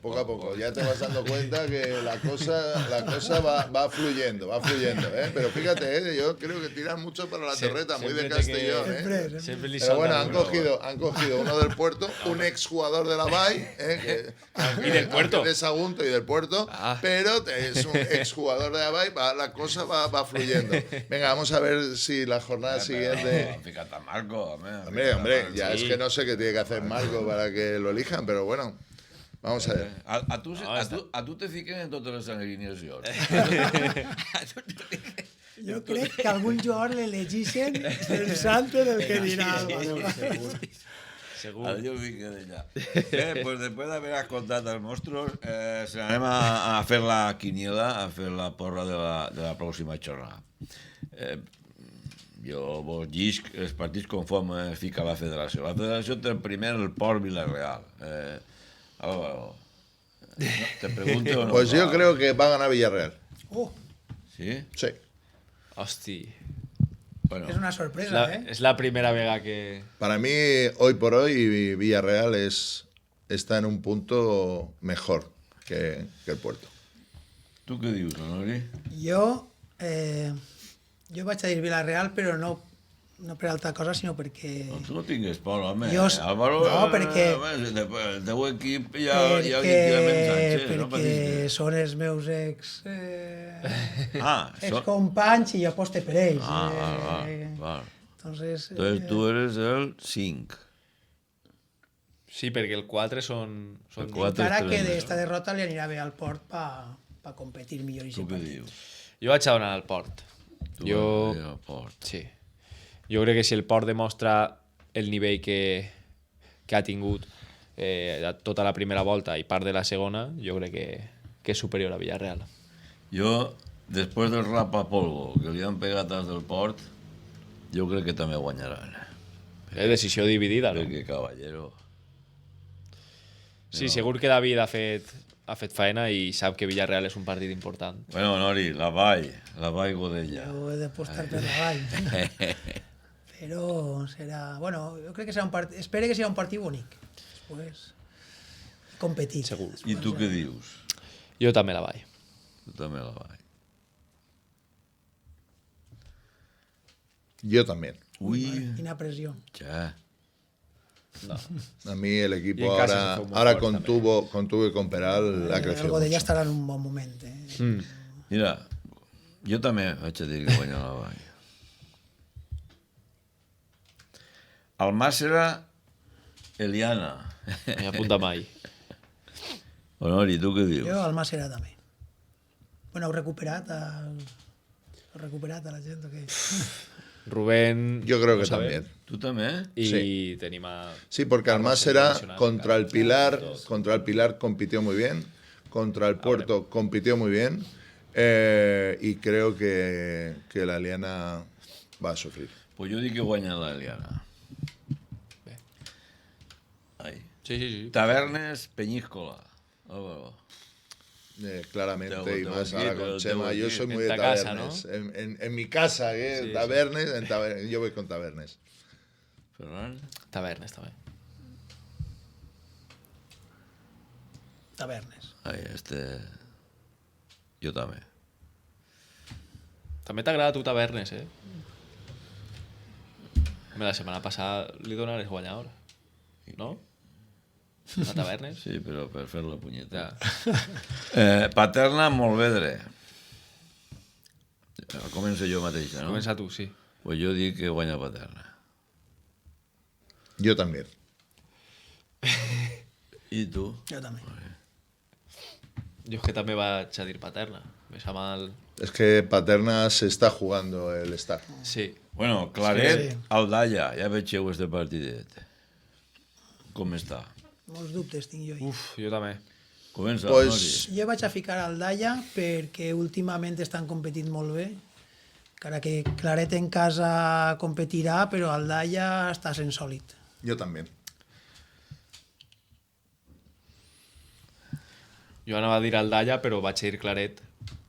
Ya te vas dando cuenta que la cosa va fluyendo, ¿eh? Pero fíjate, yo creo que tiran mucho para la terreta, muy de Castellón, ¿eh? Pero bueno, han cogido uno del Puerto, un exjugador de la Vall,
y del Puerto.
De Sagunto y del Puerto, pero es un exjugador de la Vall, la cosa va fluyendo. Venga, vamos a ver si la jornada siguiente...
Fíjate a Marco,
hombre, ya es que no sé qué tiene que hacer Marco para que lo elijan, pero bueno... Vamos a ver.
A tu te fiquen en totes les alineacions.
Jo crec que algun jugador l'elegixen pensant en el que dirà Álvaro.
Segur. Jo fico d'allà. Bé, pues després d'haver escoltat els mostros, anem a fer la quiniela, a fer la porra de la pròxima jornada. Jo vos llisc els partits conforme fica la federació. La federació té primer el Port Villarreal. Álvaro, ¿te pregunto o no?
Pues yo creo que va a ganar Villarreal.
¿Sí?
Sí.
Hosti.
Bueno, es una sorpresa,
Es la primera vega que...
Para mí, hoy por hoy, Villarreal está en un punto mejor que el Puerto.
¿Tú qué dices, Honori?
Jo vaig a dir Villarreal, però no per altra cosa, sinó perquè...
No, tu no tingues por, home.
Álvaro, no, perquè...
El teu equip hi ha Sánchez, no?
Perquè són els meus excompanys i jo aposte per ells.
Val.
Entonces
tu eres el 5.
Sí, perquè el 4 són...
Encara que d'esta derrota li anirà bé al Port per competir millor.
Tu què dius?
Jo vaig a donar al Port.
Tu vas al Port.
Sí. Jo crec que si el Port demostra el nivell que ha tingut tota la primera volta i part de la segona, jo crec que és superior a Villarreal.
Jo, després del rapapolvo que li han pegat als del Port, jo crec que també guanyaran.
És decisió dividida, no?
Perquè Caballero...
Sí, segur que David ha fet faena i sap que Villarreal és un partit important.
Bueno, Nori, la Vall Godella.
Jo he d'apostar per la Vall. Però serà... Bueno, jo crec que serà un partit... Espero que serà un partit bonic. Després... Competit.
Segur.
I tu què dius?
Jo també la Vall.
Tu també la Vall.
Yo también.
Uy.
Quina pressió.
Ja.
No.
A mí el equipo ahora con Tubo y con Peral ha crecido.
El Godella estarà en un bon moment.
Mira, jo també vaig a dir que guanya la Vall. Almàssera, Eliana.
M'hi apunta mai.
Honori, tu què dius?
Jo Almàssera també. Bueno, heu recuperat a la gent o què?
Rubén...
Yo creo que también.
¿Tú también?
Y
sí.
tenemos
Sí, porque Almàssera contra el Pilar compitió muy bien, contra el Puerto compitió muy bien, y creo que la Eliana va a sufrir.
Pues yo digo que guanya la Eliana. Ahí.
Sí.
Tabernes, Peñíscola. Claramente, y más ahora con Chema. Yo soy muy de Tabernes.
Casa, ¿no?
En mi casa, Tabernes, yo voy con Tabernes.
Ferran?
Tabernes també.
Tabernes.
Ai, jo també.
També t'agrada a tu Tavernes, La setmana passada li donares guanyador, no? A Tavernes?
Sí, però per fer la punyeta.
Ja.
Paterna, Montvedre. Començo jo mateixa, no?
Comença tu, sí.
Pues jo dic que guanya Paterna.
Jo també.
I tu?
Jo també.
Jo és que també vaig a dir Paterna. Me sap mal...
Es que Paterna se está jugando el Star.
Sí.
Bueno, Claret,
Sí.
Aldaya, ja vegeu este partidet. Com està?
Molts dubtes tinc jo.
Uf, jo també.
Comença,
Pues-
Nori.
Jo vaig a ficar al Dalla perquè últimament estan competint molt bé. Encara que Claret en casa competirà, però el Dalla està sent sòlid.
Jo també.
Jo anava a dir Aldaya, però vaig a dir Claret.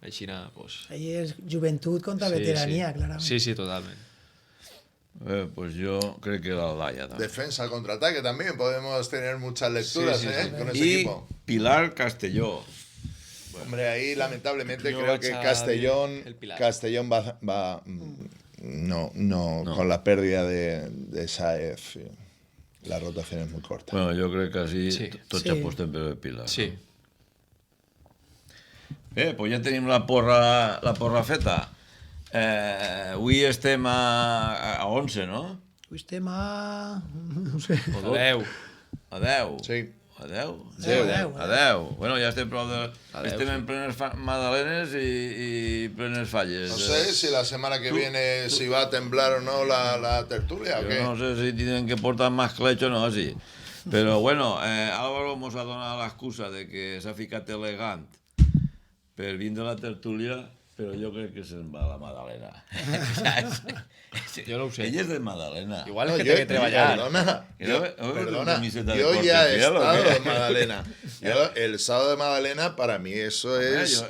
Així, pues...
Ahí és joventut contra veterania, clarament.
Sí, sí, totalment.
Pues yo creo que la Aldaya también.
Defensa, contraataque también. Podemos tener muchas lecturas con ese
Y
equipo.
Pilar Castelló.
Hombre, ahí lamentablemente
Yo
creo
voy
que
a
Castellón
el Pilar.
va no, con la pérdida de Saez. La rotación es muy corta.
Bueno, yo creo que así
Sí.
tots
Sí.
apostem per el Pilar.
Sí.
No? Pues ja tenim la porra feta. Avui estem a 11, no?
Avui estem a... no sé.
O 10.
A 10.
Sí.
A 10?
A 10.
Bueno, ja estem prou de... Estem en plenes magdalenes i plenes falles.
No sé si la semana que viene si va a temblar o no la tertulia o
Yo
qué.
no sé si tienen que portar más clecho o no, así. Pero bueno, Álvaro nos ha donado la excusa de que s'ha ficat elegant per vindre a la tertúlia, però jo crec que se'n va a la Madalena.
Jo no ho sé.
Ella és de Madalena.
Igual
No,
es que té que treballar.
Perdona, yo ya he estado en Madalena. El sábado de Madalena para mí eso es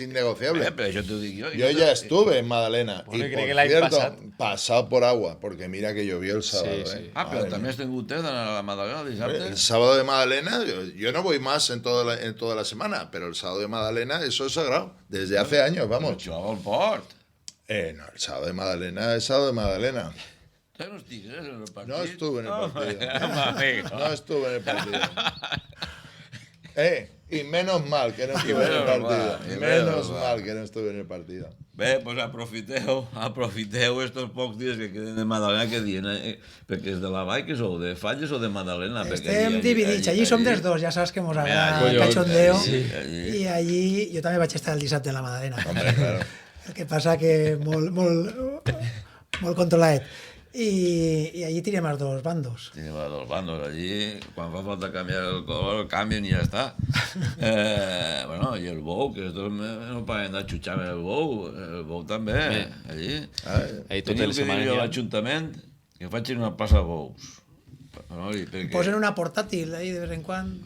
innegociable.
Pero això t'ho dic jo.
Yo ya estuve en Madalena
Bueno,
y
crec
por
que l'any
cierto,
passat.
pasado por agua, porque mira que llovió el sábado.
Sí, sí.
Ah, però també has tingut temps d'anar a la Madalena dissabte?
El sábado de Madalena, yo no voy más en toda la semana, pero el sábado de Madalena eso es sagrado, desde hace años, vamos.
Jugava al port.
No, el sábado de Madalena es sábado de Madalena.
Ja no estigues en el partit?
No estuve en el partido.
Amigo.
No estuve en el partido. Y menos mal que no estuve en el
menos mal,
partido.
y
Menos
menos
mal que no estuve en el partido.
Bé, pues aprofiteu estos pocs dies que queden de Madalena que dient, perquè és de la Vall, que sou de Falles o de Madalena? Perquè
Estem dividits, allí som dels dos, ja saps que mos agrada el cachondeo. I allí jo també vaig estar el dissabte a la Madalena.
Hombre, claro.
El que passa que molt controladet. I allí tirem els dos bandos.
Tenim a dos bandos allí, quan fa falta canviar el color, el canvien i ja està. Bueno, i el bou, que estos no paren de xutxar el bou també, allí. Teniu que dir a l'Ajuntament que facin una plaça de bous.
Posen una portàtil ahí de vez en quan.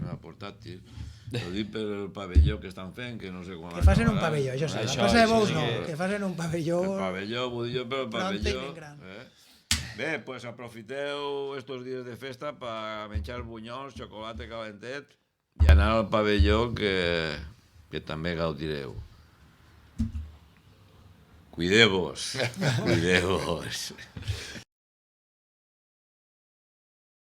Una portàtil. Ho dic per el pavelló que estan fent, que no sé quan...
Que facin un pavelló, això sí. La plaça de bous no, que facin un pavelló...
El pavelló, vull dir jo, però el pavelló...
gran.
Bé, pues aprofiteu estos dies de festa per menjar bunyols, xocolata calentet i anar al pavelló que també gaudireu. Cuideu-vos. Cuideu-vos.